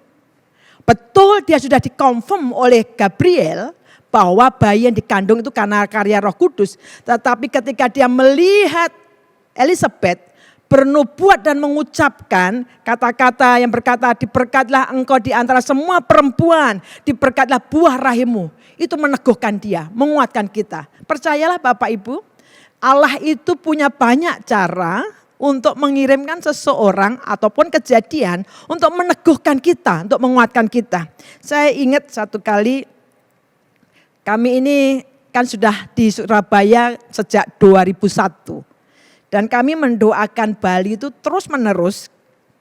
Betul dia sudah dikonfirm oleh Gabriel bahwa bayi yang dikandung itu karena karya Roh Kudus. Tetapi ketika dia melihat Elizabeth bernubuat dan mengucapkan kata-kata yang berkata diberkatilah engkau di antara semua perempuan, diberkatilah buah rahimmu. Itu meneguhkan dia, menguatkan kita. Percayalah Bapak Ibu, Allah itu punya banyak cara untuk mengirimkan seseorang ataupun kejadian untuk meneguhkan kita, untuk menguatkan kita. Saya ingat satu kali kami ini kan sudah di Surabaya sejak 2001. Dan kami mendoakan Bali itu terus menerus,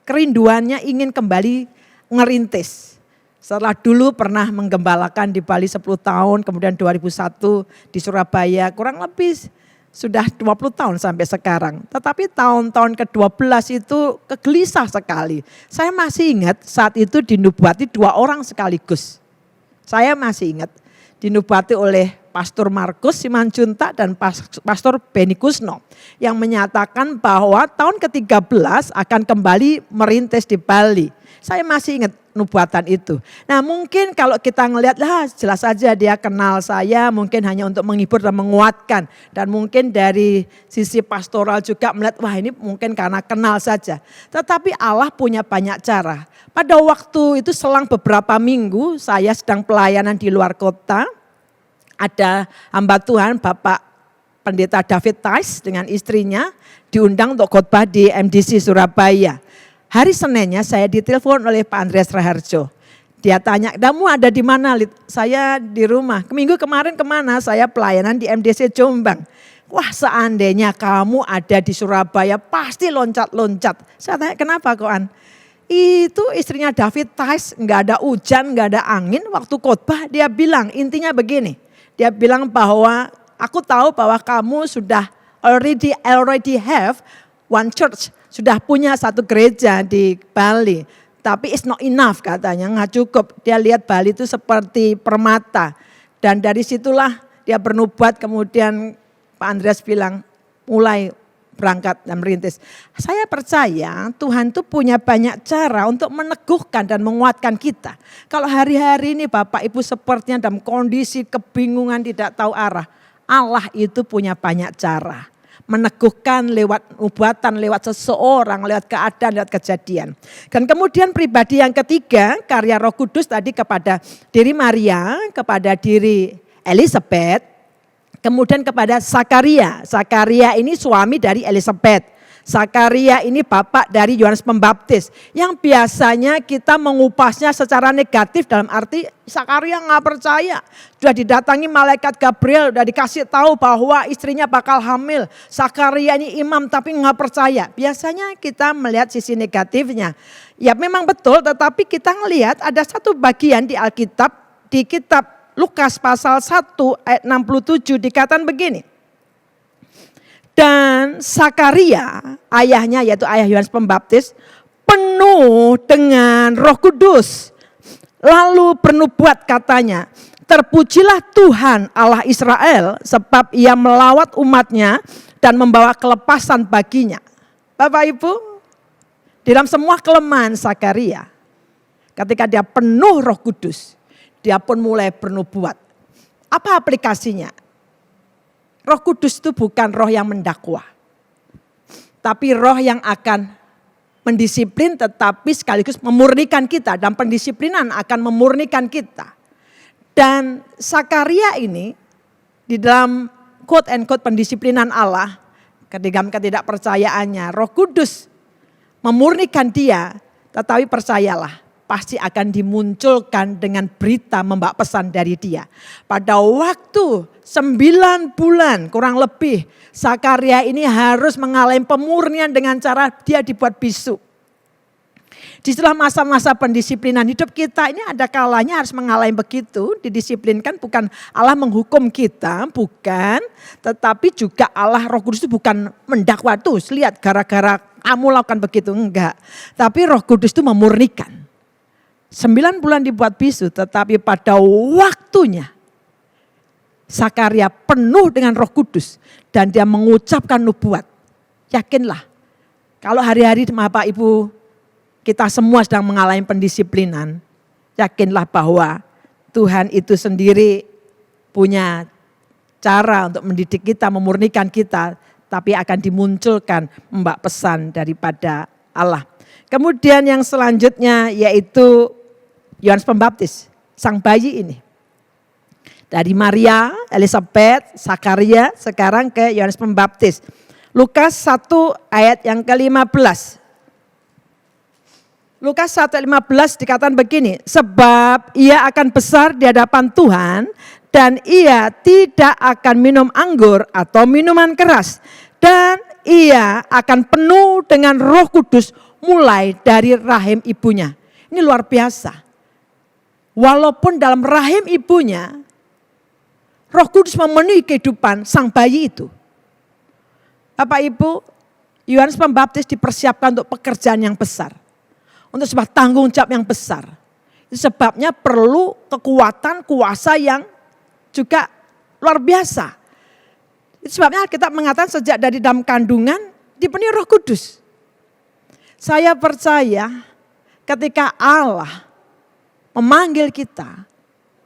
kerinduannya ingin kembali ngerintis. Setelah dulu pernah menggembalakan di Bali 10 tahun, kemudian 2001 di Surabaya, kurang lebih sudah 20 tahun sampai sekarang. Tetapi tahun-tahun ke-12 itu kegelisah sekali. Saya masih ingat saat itu dinubuati 2 orang sekaligus. Saya masih ingat dinubuati oleh Pastor Markus Simanjuntak dan Pastor Beni Kusno yang menyatakan bahwa tahun ke-13 akan kembali merintis di Bali. Saya masih ingat nubuatan itu. Nah mungkin kalau kita ngelihat jelas saja dia kenal saya mungkin hanya untuk menghibur dan menguatkan. Dan mungkin dari sisi pastoral juga melihat wah ini mungkin karena kenal saja. Tetapi Allah punya banyak cara. Pada waktu itu selang beberapa minggu saya sedang pelayanan di luar kota. Ada hamba Tuhan Bapak Pendeta David Tais dengan istrinya diundang untuk khotbah di MDC Surabaya. Hari Seninnya saya ditelepon oleh Pak Andreas Raharjo. Dia tanya, kamu ada di mana? Saya di rumah. Minggu kemarin kemana? Saya pelayanan di MDC Jombang. Wah, seandainya kamu ada di Surabaya pasti loncat-loncat. Saya tanya, kenapa kok An? Itu istrinya David Tais, nggak ada hujan, nggak ada angin. Waktu khotbah dia bilang, intinya begini. Dia bilang bahwa aku tahu bahwa kamu sudah already have one church. Sudah punya satu gereja di Bali. Tapi it's not enough katanya, nggak cukup. Dia lihat Bali itu seperti permata. Dan dari situlah dia bernubuat, kemudian Pak Andreas bilang mulai berangkat dan merintis. Saya percaya Tuhan itu punya banyak cara untuk meneguhkan dan menguatkan kita. Kalau hari-hari ini Bapak Ibu sepertinya dalam kondisi kebingungan tidak tahu arah. Allah itu punya banyak cara. Meneguhkan lewat nubuatan, lewat seseorang, lewat keadaan, lewat kejadian. Dan kemudian pribadi yang ketiga, karya Roh Kudus tadi kepada diri Maria, kepada diri Elizabeth, kemudian kepada Zakaria. Zakaria ini suami dari Elizabeth. Zakaria ini bapak dari Yohanes Pembaptis. Yang biasanya kita mengupasnya secara negatif dalam arti Zakaria nggak percaya. Sudah didatangi malaikat Gabriel, sudah dikasih tahu bahwa istrinya bakal hamil. Zakaria ini imam tapi nggak percaya. Biasanya kita melihat sisi negatifnya. Ya memang betul, tetapi kita ngelihat ada satu bagian di Alkitab, di kitab Lukas pasal 1 ayat 67 dikatakan begini. Dan Zakaria, ayahnya yaitu ayah Yohanes Pembaptis, penuh dengan Roh Kudus. Lalu bernubuat katanya, terpujilah Tuhan Allah Israel sebab ia melawat umatnya dan membawa kelepasan baginya. Bapak Ibu, dalam semua kelemahan Zakaria, ketika dia penuh Roh Kudus, dia pun mulai bernubuat. Apa aplikasinya? Roh Kudus itu bukan roh yang mendakwah. Tapi roh yang akan mendisiplin tetapi sekaligus memurnikan kita. Dan pendisiplinan akan memurnikan kita. Dan Zakaria ini di dalam quote and quote pendisiplinan Allah, ketika ketidakpercayaannya, Roh Kudus memurnikan dia, tetapi percayalah, pasti akan dimunculkan dengan berita membawa pesan dari dia. Pada waktu 9 bulan kurang lebih Zakaria ini harus mengalami pemurnian dengan cara dia dibuat bisu. Di setelah masa-masa pendisiplinan hidup kita ini ada kalanya harus mengalami begitu. Didisiplinkan bukan Allah menghukum kita, bukan. Tetapi juga Allah Roh Kudus itu bukan mendakwa tuh. Lihat gara-gara kamu lakukan begitu, enggak. Tapi Roh Kudus itu memurnikan. 9 bulan dibuat bisu, tetapi pada waktunya Zakaria penuh dengan Roh Kudus dan dia mengucapkan nubuat. Yakinlah, kalau hari-hari Bapak Ibu kita semua sedang mengalami pendisiplinan, yakinlah bahwa Tuhan itu sendiri punya cara untuk mendidik kita, memurnikan kita, tapi akan dimunculkan membawa pesan daripada Allah. Kemudian yang selanjutnya yaitu Yohanes Pembaptis, sang bayi ini. Dari Maria, Elizabeth, Zakaria, sekarang ke Yohanes Pembaptis. Lukas 1 ayat yang ke-15. Lukas 1 ayat 15 dikatakan begini, sebab ia akan besar di hadapan Tuhan dan ia tidak akan minum anggur atau minuman keras. Dan ia akan penuh dengan Roh Kudus mulai dari rahim ibunya. Ini luar biasa. Walaupun dalam rahim ibunya, Roh Kudus memenuhi kehidupan sang bayi itu. Bapak Ibu, Yohanes Pembaptis dipersiapkan untuk pekerjaan yang besar. Untuk sebuah tanggung jawab yang besar. Itu sebabnya perlu kekuatan, kuasa yang juga luar biasa. Itu sebabnya kita mengatakan sejak dari dalam kandungan dipenuhi Roh Kudus. Saya percaya ketika Allah memanggil kita,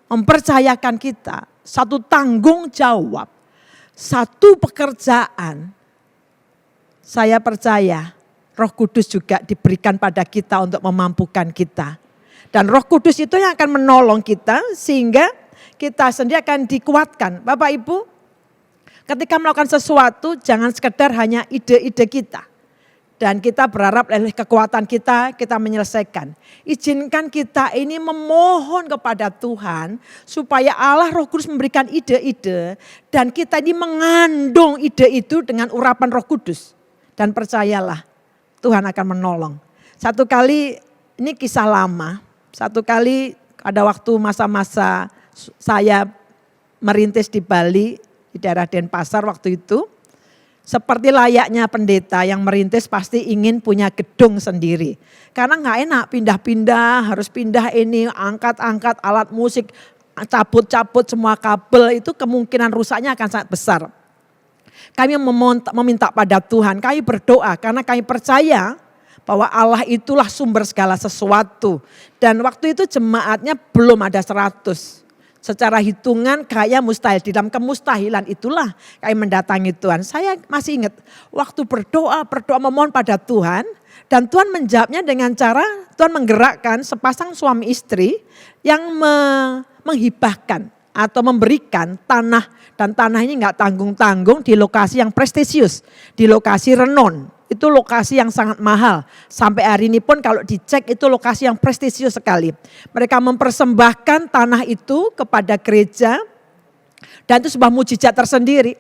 mempercayakan kita satu tanggung jawab, satu pekerjaan, saya percaya Roh Kudus juga diberikan pada kita untuk memampukan kita. Dan Roh Kudus itu yang akan menolong kita sehingga kita sendiri akan dikuatkan. Bapak Ibu, ketika melakukan sesuatu jangan sekedar hanya ide-ide kita. Dan kita berharap oleh kekuatan kita menyelesaikan. Izinkan kita ini memohon kepada Tuhan supaya Allah Roh Kudus memberikan ide-ide. Dan kita ini mengandung ide itu dengan urapan Roh Kudus. Dan percayalah Tuhan akan menolong. Satu kali, ini kisah lama. Satu kali ada waktu masa-masa saya merintis di Bali, di daerah Denpasar waktu itu. Seperti layaknya pendeta yang merintis pasti ingin punya gedung sendiri. Karena nggak enak pindah-pindah, harus pindah ini, angkat-angkat alat musik, cabut-cabut semua kabel, itu kemungkinan rusaknya akan sangat besar. Kami meminta pada Tuhan, kami berdoa karena kami percaya bahwa Allah itulah sumber segala sesuatu. Dan waktu itu jemaatnya belum ada 100. Secara hitungan kayak mustahil. Di dalam kemustahilan itulah kami mendatangi Tuhan. Saya masih ingat waktu berdoa memohon pada Tuhan. Dan Tuhan menjawabnya dengan cara Tuhan menggerakkan sepasang suami istri yang menghibahkan atau memberikan tanah. Dan tanah ini enggak tanggung-tanggung di lokasi yang prestisius. Di lokasi renon. Itu lokasi yang sangat mahal. Sampai hari ini pun kalau dicek itu lokasi yang prestisius sekali. Mereka mempersembahkan tanah itu kepada gereja. Dan itu sebuah mujizat tersendiri.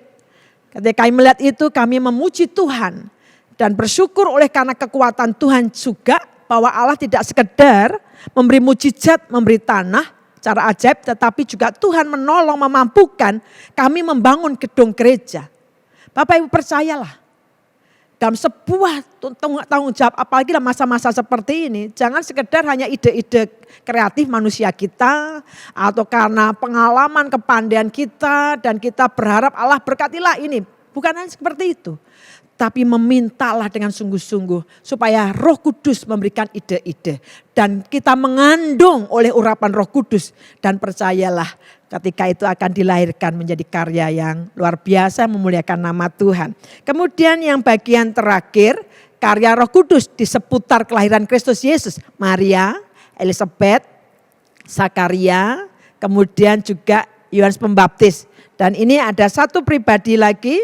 Ketika kami melihat itu kami memuji Tuhan. Dan bersyukur oleh karena kekuatan Tuhan juga. Bahwa Allah tidak sekedar memberi mujizat, memberi tanah cara ajaib. Tetapi juga Tuhan menolong, memampukan kami membangun gedung gereja. Bapak Ibu percayalah. Dalam sebuah tanggung jawab, apalagi dalam masa-masa seperti ini, jangan sekedar hanya ide-ide kreatif manusia kita, atau karena pengalaman kepandaian kita, dan kita berharap Allah berkatilah ini. Bukan hanya seperti itu. Tapi memintalah dengan sungguh-sungguh supaya Roh Kudus memberikan ide-ide. Dan kita mengandung oleh urapan Roh Kudus. Dan percayalah ketika itu akan dilahirkan menjadi karya yang luar biasa memuliakan nama Tuhan. Kemudian yang bagian terakhir karya Roh Kudus di seputar kelahiran Kristus Yesus. Maria, Elizabeth, Zakaria, kemudian juga Yohanes Pembaptis. Dan ini ada satu pribadi lagi,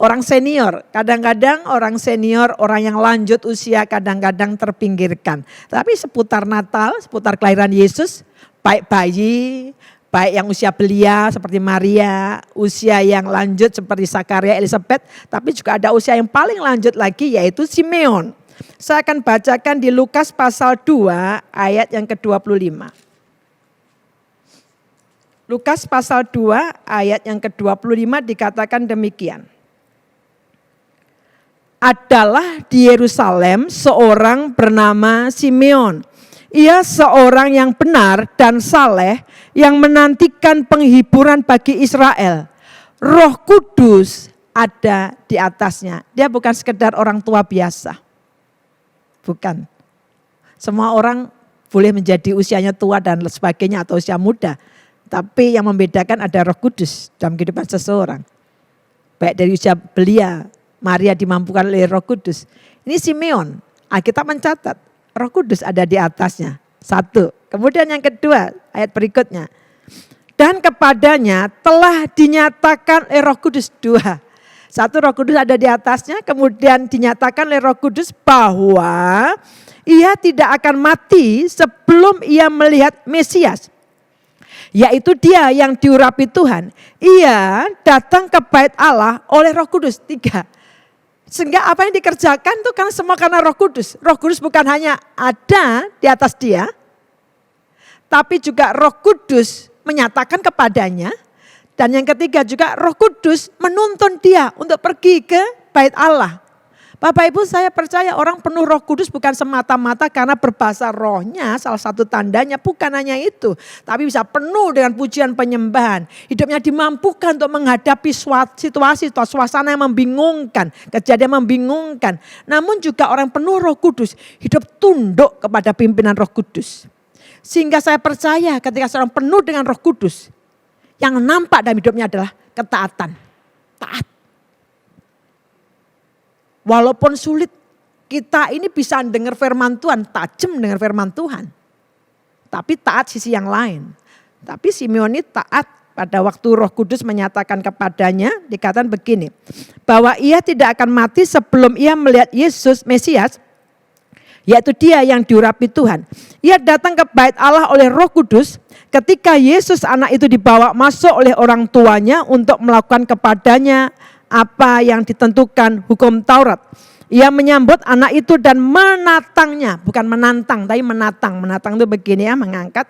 orang senior. Kadang-kadang orang senior, orang yang lanjut usia kadang-kadang terpinggirkan. Tapi seputar Natal, seputar kelahiran Yesus, baik bayi, baik yang usia belia seperti Maria, usia yang lanjut seperti Zakaria, Elizabeth, tapi juga ada usia yang paling lanjut lagi yaitu Simeon. Saya akan bacakan di Lukas pasal 2 ayat yang ke-25. Lukas pasal 2 ayat yang ke-25 dikatakan demikian. Adalah di Yerusalem seorang bernama Simeon. Ia seorang yang benar dan saleh yang menantikan penghiburan bagi Israel. Roh Kudus ada di atasnya. Dia bukan sekedar orang tua biasa. Bukan. Semua orang boleh menjadi usianya tua dan sebagainya atau usia muda. Tapi yang membedakan ada Roh Kudus dalam kehidupan seseorang. Baik dari usia belia, Maria dimampukan oleh Roh Kudus. Ini Simeon, Alkitab mencatat Roh Kudus ada di atasnya. 1. Kemudian yang kedua, ayat berikutnya. Dan kepadanya telah dinyatakan oleh Roh Kudus. 2. 1, Roh Kudus ada di atasnya, kemudian dinyatakan oleh Roh Kudus bahwa ia tidak akan mati sebelum ia melihat Mesias. Yaitu dia yang diurapi Tuhan. Ia datang ke bait Allah oleh Roh Kudus. 3. Sehingga apa yang dikerjakan itu kan semua karena Roh Kudus. Roh Kudus bukan hanya ada di atas dia, tapi juga Roh Kudus menyatakan kepadanya. Dan yang ketiga juga Roh Kudus menuntun dia untuk pergi ke bait Allah. Bapak Ibu saya percaya orang penuh Roh Kudus bukan semata-mata karena berbahasa rohnya, salah satu tandanya bukan hanya itu. Tapi bisa penuh dengan pujian penyembahan. Hidupnya dimampukan untuk menghadapi situasi atau suasana yang membingungkan, kejadian membingungkan. Namun juga orang penuh Roh Kudus hidup tunduk kepada pimpinan Roh Kudus. Sehingga saya percaya ketika seorang penuh dengan Roh Kudus, yang nampak dalam hidupnya adalah ketaatan. Taat. Walaupun sulit, kita ini bisa dengar firman Tuhan, tajam dengar firman Tuhan. Tapi taat sisi yang lain. Tapi Simeon ini taat pada waktu Roh Kudus menyatakan kepadanya, dikatakan begini, bahwa ia tidak akan mati sebelum ia melihat Yesus Mesias, yaitu dia yang diurapi Tuhan. Ia datang ke bait Allah oleh Roh Kudus ketika Yesus anak itu dibawa masuk oleh orang tuanya untuk melakukan kepadanya apa yang ditentukan hukum Taurat. Ia menyambut anak itu dan menatangnya, bukan menantang, tapi menatang. Menatang itu begini ya, mengangkat.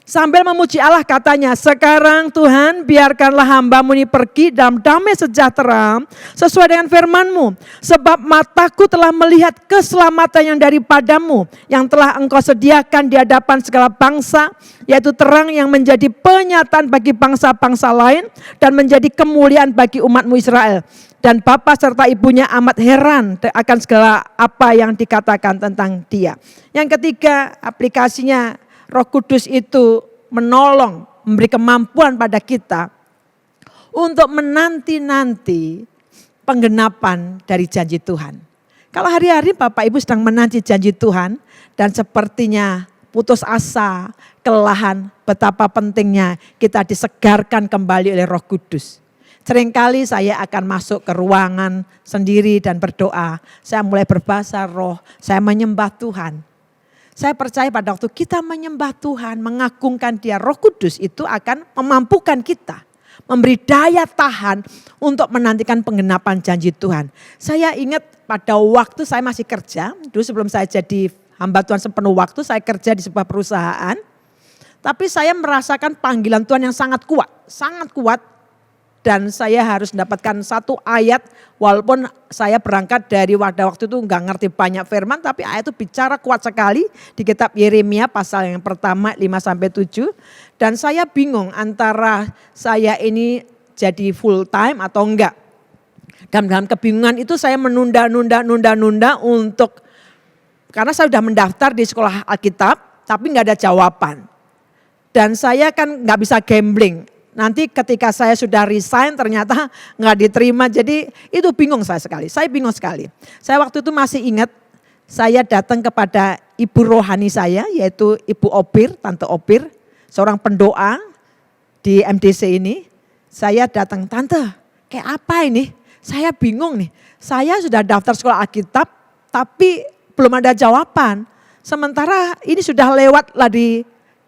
Sambil memuji Allah katanya, sekarang Tuhan biarkanlah hamba-Mu ini pergi dalam damai sejahtera sesuai dengan firman-Mu. Sebab mataku telah melihat keselamatan yang daripada-Mu yang telah Engkau sediakan di hadapan segala bangsa, yaitu terang yang menjadi penyataan bagi bangsa-bangsa lain dan menjadi kemuliaan bagi umat-Mu Israel. Dan bapa serta ibunya amat heran akan segala apa yang dikatakan tentang dia. Yang ketiga, aplikasinya Roh Kudus itu menolong, memberi kemampuan pada kita untuk menanti-nanti penggenapan dari janji Tuhan. Kalau hari-hari Bapak Ibu sedang menanti janji Tuhan dan sepertinya putus asa, kelelahan, betapa pentingnya kita disegarkan kembali oleh Roh Kudus. Seringkali saya akan masuk ke ruangan sendiri dan berdoa. Saya mulai berbahasa roh, saya menyembah Tuhan. Saya percaya pada waktu kita menyembah Tuhan, mengagungkan Dia, Roh Kudus itu akan memampukan kita. Memberi daya tahan untuk menantikan penggenapan janji Tuhan. Saya ingat pada waktu saya masih kerja, dulu sebelum saya jadi hamba Tuhan sepenuh waktu, saya kerja di sebuah perusahaan. Tapi saya merasakan panggilan Tuhan yang sangat kuat, sangat kuat. Dan saya harus mendapatkan satu ayat, walaupun saya berangkat dari waktu itu enggak ngerti banyak firman, tapi ayat itu bicara kuat sekali di kitab Yeremia pasal yang pertama 5-7. Dan saya bingung antara saya ini jadi full time atau enggak. Dan dalam kebingungan itu saya menunda untuk, karena saya sudah mendaftar di sekolah Alkitab, tapi enggak ada jawaban. Dan saya kan enggak bisa gambling. Nanti ketika saya sudah resign ternyata nggak diterima, jadi itu bingung saya sekali. Saya bingung sekali. Saya waktu itu masih ingat, saya datang kepada ibu rohani saya, yaitu Ibu Opir, Tante Opir, seorang pendoa di MDC ini. Saya datang, Tante, kayak apa ini? Saya bingung nih. Saya sudah daftar sekolah Alkitab, tapi belum ada jawaban. Sementara ini sudah lewat lah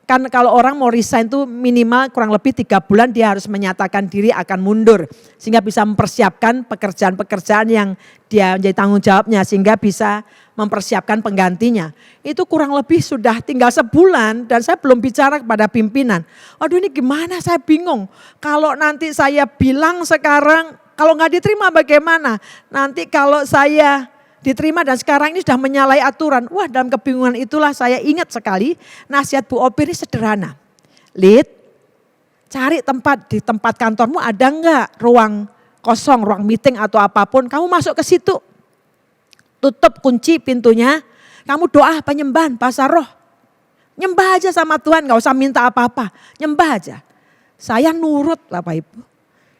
kan kalau orang mau resign itu minimal kurang lebih 3 bulan dia harus menyatakan diri akan mundur. Sehingga bisa mempersiapkan pekerjaan-pekerjaan yang dia menjadi tanggung jawabnya. Sehingga bisa mempersiapkan penggantinya. Itu kurang lebih sudah tinggal sebulan dan saya belum bicara kepada pimpinan. Waduh ini gimana, saya bingung. Kalau nanti saya bilang sekarang, kalau nggak diterima bagaimana? Nanti kalau saya diterima dan sekarang ini sudah menyalahi aturan. Wah, dalam kebingungan itulah saya ingat sekali nasihat Bu Opir ini sederhana. Lid, cari tempat di tempat kantormu ada enggak ruang kosong, ruang meeting atau apapun. Kamu masuk ke situ, tutup kunci pintunya. Kamu doa penyembahan, bahasa roh. Nyembah aja sama Tuhan, gak usah minta apa-apa. Nyembah aja. Saya nurut Bapak Ibu.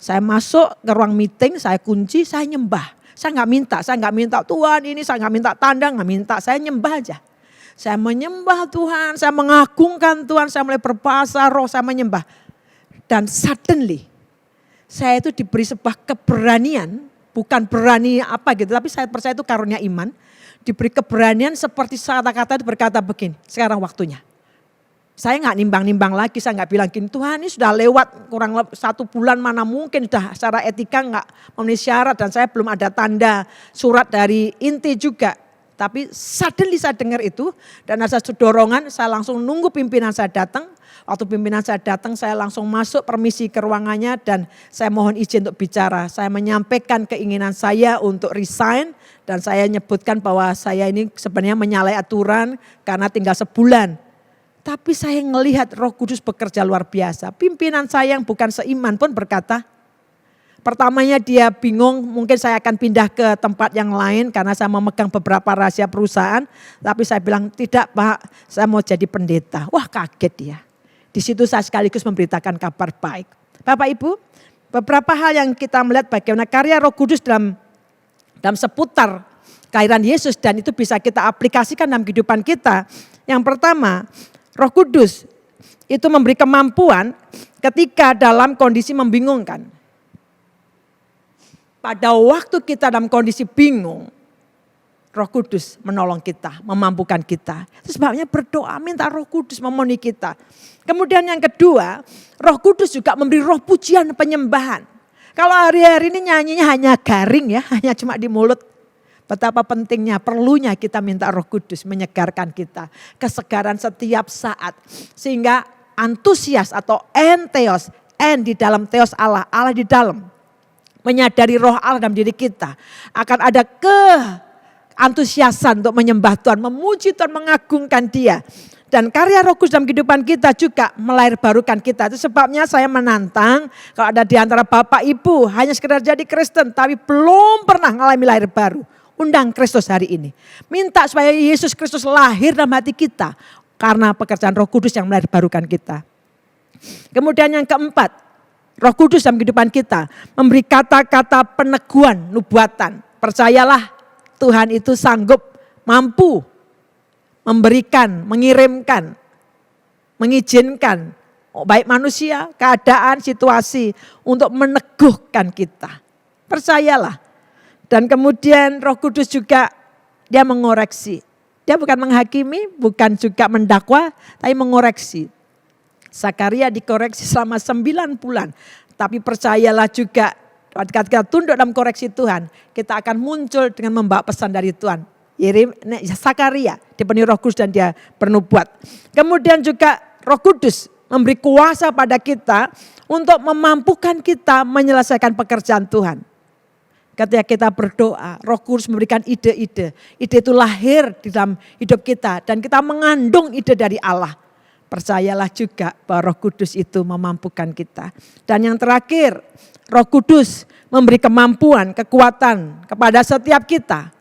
Saya masuk ke ruang meeting, saya kunci, saya nyembah. Saya nggak minta Tuhan ini, saya nggak minta tanda, nggak minta, saya nyembah aja. Saya menyembah Tuhan, saya mengagungkan Tuhan, saya mulai berbahasa roh, saya menyembah. Dan suddenly, saya itu diberi sebuah keberanian, bukan berani apa gitu, tapi saya percaya itu karunia iman. Diberi keberanian seperti kata-kata itu berkata begini, sekarang waktunya. Saya nggak nimbang-nimbang lagi, saya nggak bilang gini, Tuhan ini sudah lewat kurang lebih 1 bulan, mana mungkin sudah secara etika nggak memenuhi syarat dan saya belum ada tanda surat dari inti juga. Tapi suddenly saya dengar itu dan ada satu dorongan, saya langsung nunggu pimpinan saya datang. Waktu pimpinan saya datang, saya langsung masuk permisi ke ruangannya dan saya mohon izin untuk bicara. Saya menyampaikan keinginan saya untuk resign dan saya nyebutkan bahwa saya ini sebenarnya menyalahi aturan karena tinggal sebulan. Tapi saya ngelihat Roh Kudus bekerja luar biasa. Pimpinan saya yang bukan seiman pun berkata, pertamanya dia bingung mungkin saya akan pindah ke tempat yang lain karena saya memegang beberapa rahasia perusahaan. Tapi saya bilang tidak Pak, saya mau jadi pendeta. Wah kaget dia. Di situ saya sekaligus memberitakan kabar baik. Bapak Ibu, beberapa hal yang kita melihat bagaimana karya Roh Kudus dalam seputar kelahiran Yesus dan itu bisa kita aplikasikan dalam kehidupan kita. Yang pertama, Roh Kudus itu memberi kemampuan ketika dalam kondisi membingungkan. Pada waktu kita dalam kondisi bingung, Roh Kudus menolong kita, memampukan kita. Itu sebabnya berdoa minta Roh Kudus memenuhi kita. Kemudian yang kedua, Roh Kudus juga memberi roh pujian penyembahan. Kalau hari-hari ini nyanyinya hanya garing ya, hanya cuma di mulut. Betapa pentingnya, perlunya kita minta Roh Kudus menyegarkan kita. Kesegaran setiap saat. Sehingga antusias atau entheos, di dalam theos Allah, Allah di dalam. Menyadari roh Allah dalam diri kita. Akan ada antusiasan untuk menyembah Tuhan, memuji Tuhan, mengagungkan Dia. Dan karya Roh Kudus dalam kehidupan kita juga melahirbarukan kita. Itu sebabnya saya menantang kalau ada di antara Bapak Ibu hanya sekedar jadi Kristen tapi belum pernah mengalami lahir baru. Undang Kristus hari ini. Minta supaya Yesus Kristus lahir dalam hati kita karena pekerjaan Roh Kudus yang melahirbarukan kita. Kemudian yang keempat, Roh Kudus dalam kehidupan kita memberi kata-kata peneguhan, nubuatan. Percayalah Tuhan itu sanggup, mampu memberikan, mengirimkan, mengizinkan baik manusia, keadaan, situasi untuk meneguhkan kita. Percayalah. Dan kemudian Roh Kudus juga dia mengoreksi. Dia bukan menghakimi, bukan juga mendakwa, tapi mengoreksi. Zakaria dikoreksi selama 9 bulan. Tapi percayalah juga ketika kita tunduk dalam koreksi Tuhan, kita akan muncul dengan membawa pesan dari Tuhan. Zakaria dipenuhi Roh Kudus dan dia bernubuat. Kemudian juga Roh Kudus memberi kuasa pada kita untuk memampukan kita menyelesaikan pekerjaan Tuhan. Ketika kita berdoa, Roh Kudus memberikan ide-ide. Ide itu lahir di dalam hidup kita dan kita mengandung ide dari Allah. Percayalah juga bahwa Roh Kudus itu memampukan kita. Dan yang terakhir, Roh Kudus memberi kemampuan, kekuatan kepada setiap kita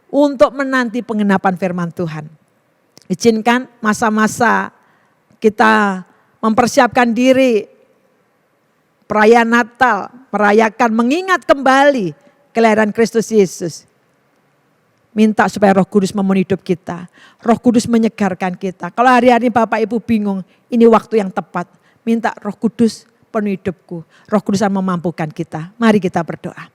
untuk menanti penggenapan firman Tuhan. Izinkan masa-masa kita mempersiapkan diri, perayaan Natal, merayakan, mengingat kembali kelahiran Kristus Yesus. Minta supaya Roh Kudus memenuhi hidup kita. Roh Kudus menyegarkan kita. Kalau hari-hari Bapak Ibu bingung, ini waktu yang tepat. Minta Roh Kudus penuhi hidupku. Roh Kudus yang memampukan kita. Mari kita berdoa.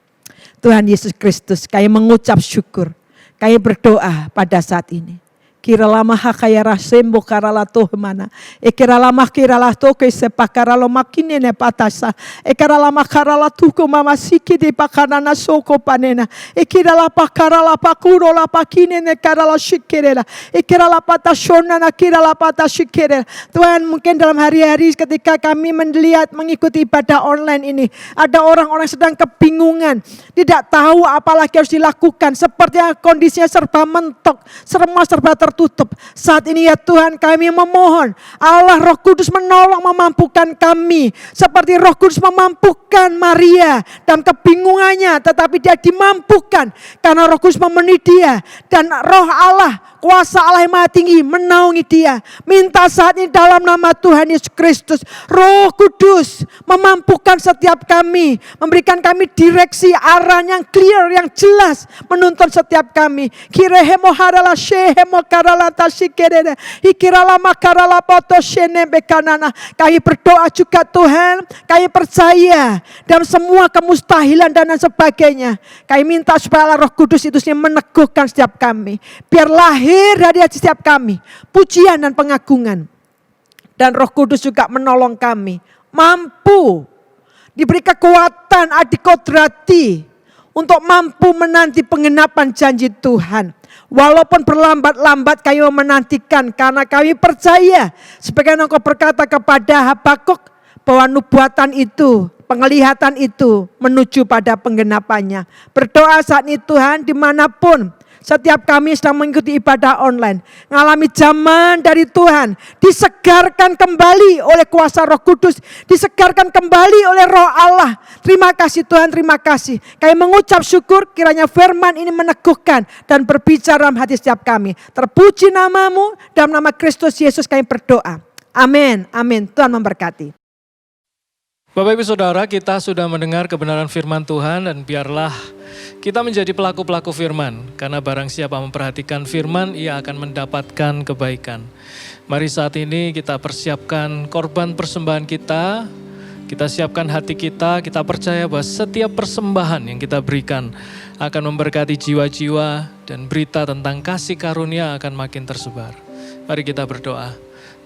Tuhan Yesus Kristus, kami mengucap syukur. Kami berdoa pada saat ini. Kira lama hakayara sembo karala tohmana. Ekira lama kirala toke sepakaralo makine ne patasa. Ekira lama karala tuko mama siki di pakanana soko panena. Ekira la pakarala pakuro la pakine ne karala shikirela. Ekira la patashona na kira la patashikirela. Tuhan, mungkin dalam hari-hari ketika kami melihat mengikuti ibadah online ini, ada orang-orang sedang kebingungan, tidak tahu apalagi harus dilakukan, seperti kondisinya serba mentok, serba tertutup. Saat ini ya Tuhan, kami memohon Allah Roh Kudus menolong memampukan kami, seperti Roh Kudus memampukan Maria dalam kebingungannya, tetapi dia dimampukan karena Roh Kudus memenuhi dia, dan Roh Allah, kuasa Allah yang Maha Tinggi menaungi dia. Minta saat ini dalam nama Tuhan Yesus Kristus, Roh Kudus memampukan setiap kami, memberikan kami direksi arah yang clear, yang jelas, menuntun setiap kami. Kirehemo harala shehemo karala tashikerene, ikirala makarala potoshene bekanana. Kami berdoa juga Tuhan, kami percaya dalam semua kemustahilan dan sebagainya. Kami minta supaya Roh Kudus itu meneguhkan setiap kami, biar lahir dari hati setiap kami pujian dan pengagungan. Dan Roh Kudus juga menolong kami, mampu diberi kekuatan adikodrati untuk mampu menanti penggenapan janji Tuhan. Walaupun berlambat-lambat kami menantikan, karena kami percaya sebagaimana Engkau berkata kepada Habakuk bahwa nubuatan itu, penglihatan itu menuju pada penggenapannya. Berdoa saat ini Tuhan, dimanapun setiap kami sedang mengikuti ibadah online, mengalami zaman dari Tuhan, disegarkan kembali oleh kuasa Roh Kudus, disegarkan kembali oleh Roh Allah. Terima kasih Tuhan, terima kasih. Kami mengucap syukur kiranya firman ini meneguhkan dan berbicara dalam hati setiap kami. Terpuji namamu, dalam nama Kristus Yesus kami berdoa. Amin, amin. Tuhan memberkati. Bapak Ibu Saudara, kita sudah mendengar kebenaran firman Tuhan dan biarlah kita menjadi pelaku-pelaku firman. Karena barang siapa memperhatikan firman, ia akan mendapatkan kebaikan. Mari saat ini kita persiapkan korban persembahan kita. Kita siapkan hati kita percaya bahwa setiap persembahan yang kita berikan akan memberkati jiwa-jiwa dan berita tentang kasih karunia akan makin tersebar. Mari kita berdoa.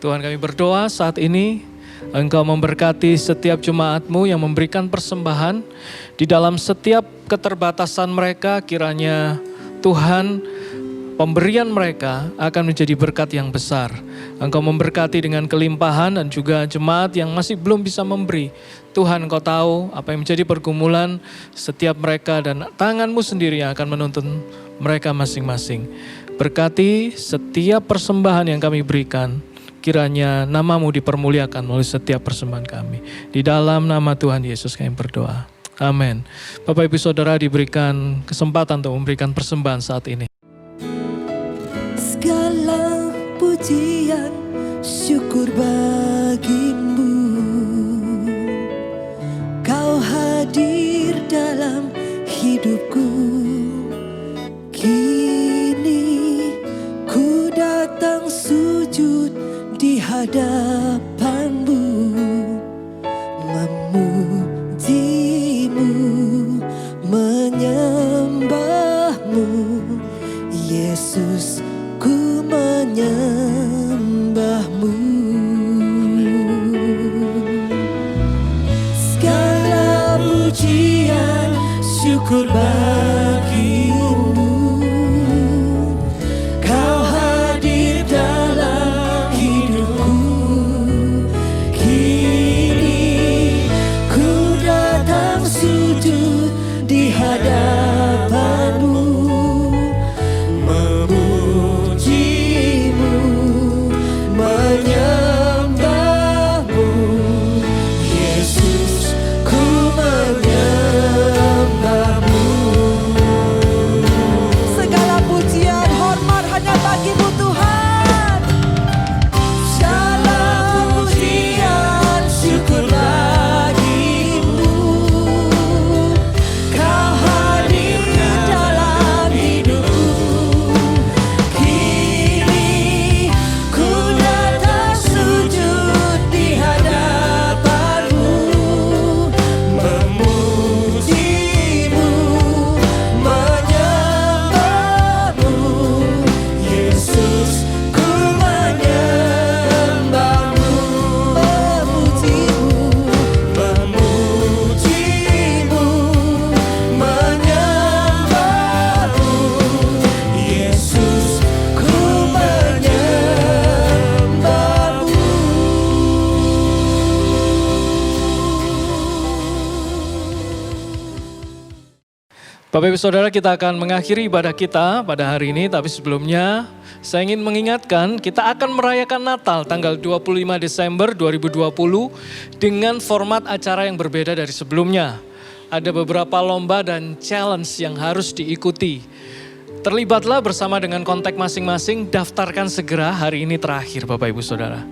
Tuhan, kami berdoa saat ini Engkau memberkati setiap jemaat-Mu yang memberikan persembahan di dalam setiap keterbatasan mereka. Kiranya Tuhan, pemberian mereka akan menjadi berkat yang besar. Engkau memberkati dengan kelimpahan dan juga jemaat yang masih belum bisa memberi. Tuhan, Engkau tahu apa yang menjadi pergumulan setiap mereka dan tangan-Mu sendiri yang akan menuntun mereka masing-masing. Berkati setiap persembahan yang kami berikan. Kiranya nama-Mu dipermuliakan melalui setiap persembahan kami. Di dalam nama Tuhan Yesus kami berdoa. Amin. Bapak Ibu Saudara diberikan kesempatan untuk memberikan persembahan saat ini. Segala pujian syukur bagimu, Kau hadir dalam hidupku. Kini ku datang sujud di hadapan-Mu, memuji-Mu, menyembah-Mu, Yesus, ku menyembah-Mu. Segala pujian syukur bagimu, Kau hadir dalam hidupku. Kini ku datang sujud di hadapan-Mu, memuji-Mu, menyembah-Mu, Yesus, ku menyembah-Mu. Segala pujian hormat hanya bagi-Mu Tuhan. Segala pujian syukur bagi-Mu, Kau hadir dalam hidupku. Kini ku datang sujud di hadapan-Mu, memuji-Mu, menyembah-Mu, Yesus, ku menyembah-Mu. Memuji-Mu, memuji-Mu, menyembah-Mu, Yesus, ku menyembah-Mu. Bapak Ibu Saudara, kita akan mengakhiri ibadah kita pada hari ini, tapi sebelumnya saya ingin mengingatkan kita akan merayakan Natal tanggal 25 Desember 2020 dengan format acara yang berbeda dari sebelumnya. Ada beberapa lomba dan challenge yang harus diikuti. Terlibatlah bersama dengan kontak masing-masing, daftarkan segera, hari ini terakhir Bapak Ibu Saudara.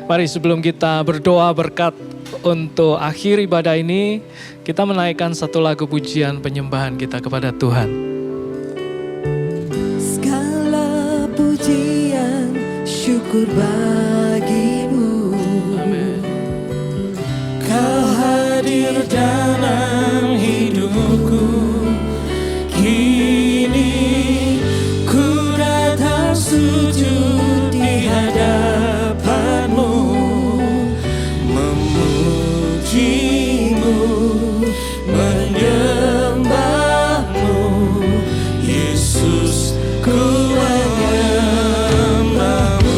Mari sebelum kita berdoa berkat untuk akhir ibadah ini, kita menaikkan satu lagu pujian penyembahan kita kepada Tuhan. Segala pujian syukur bagi-Mu, Kau hadir dalam hidupku. Kini ku datang sujud di hadapan-Mu, memuji-Mu, menyembah-Mu, Yesus, ku menyembah-Mu.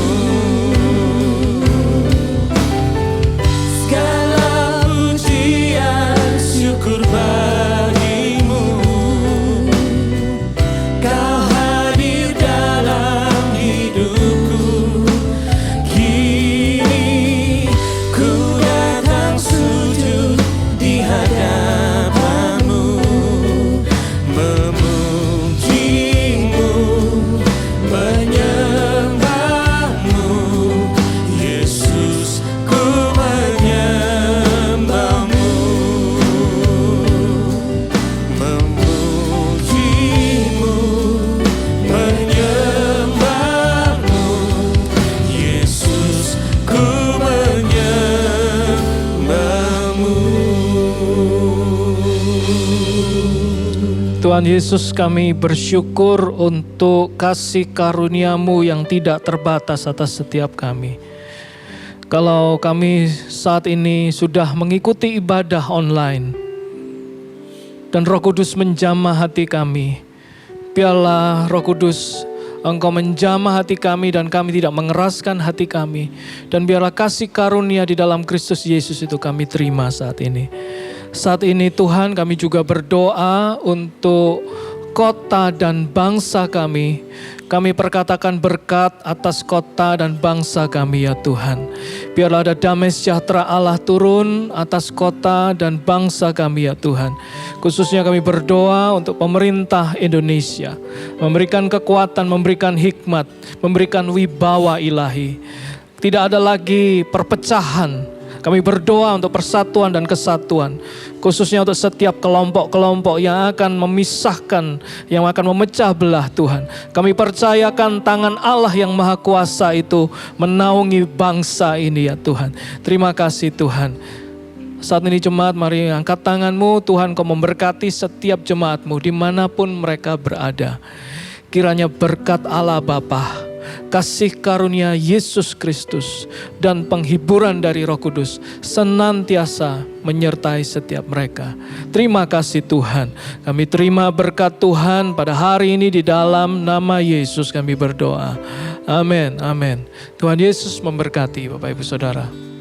Segala pujian Tuhan Yesus, kami bersyukur untuk kasih karunia-Mu yang tidak terbatas atas setiap kami. Kalau kami saat ini sudah mengikuti ibadah online dan Roh Kudus menjamah hati kami, biarlah Roh Kudus Engkau menjamah hati kami dan kami tidak mengeraskan hati kami. Dan biarlah kasih karunia di dalam Kristus Yesus itu kami terima saat ini. Saat ini Tuhan, kami juga berdoa untuk kota dan bangsa kami. Kami perkatakan berkat atas kota dan bangsa kami ya Tuhan. Biarlah ada damai sejahtera Allah turun atas kota dan bangsa kami ya Tuhan. Khususnya kami berdoa untuk pemerintah Indonesia. Memberikan kekuatan, memberikan hikmat, memberikan wibawa ilahi. Tidak ada lagi perpecahan. Kami berdoa untuk persatuan dan kesatuan. Khususnya untuk setiap kelompok-kelompok yang akan memisahkan, yang akan memecah belah Tuhan. Kami percayakan tangan Allah yang Maha Kuasa itu menaungi bangsa ini ya Tuhan. Terima kasih Tuhan. Saat ini jemaat, mari angkat tanganmu. Tuhan, Kau memberkati setiap jemaatmu dimanapun mereka berada. Kiranya berkat Allah Bapa, kasih karunia Yesus Kristus, dan penghiburan dari Roh Kudus senantiasa menyertai setiap mereka. Terima kasih Tuhan. Kami terima berkat Tuhan pada hari ini di dalam nama Yesus kami berdoa. Amin, amin. Tuhan Yesus memberkati Bapak Ibu Saudara.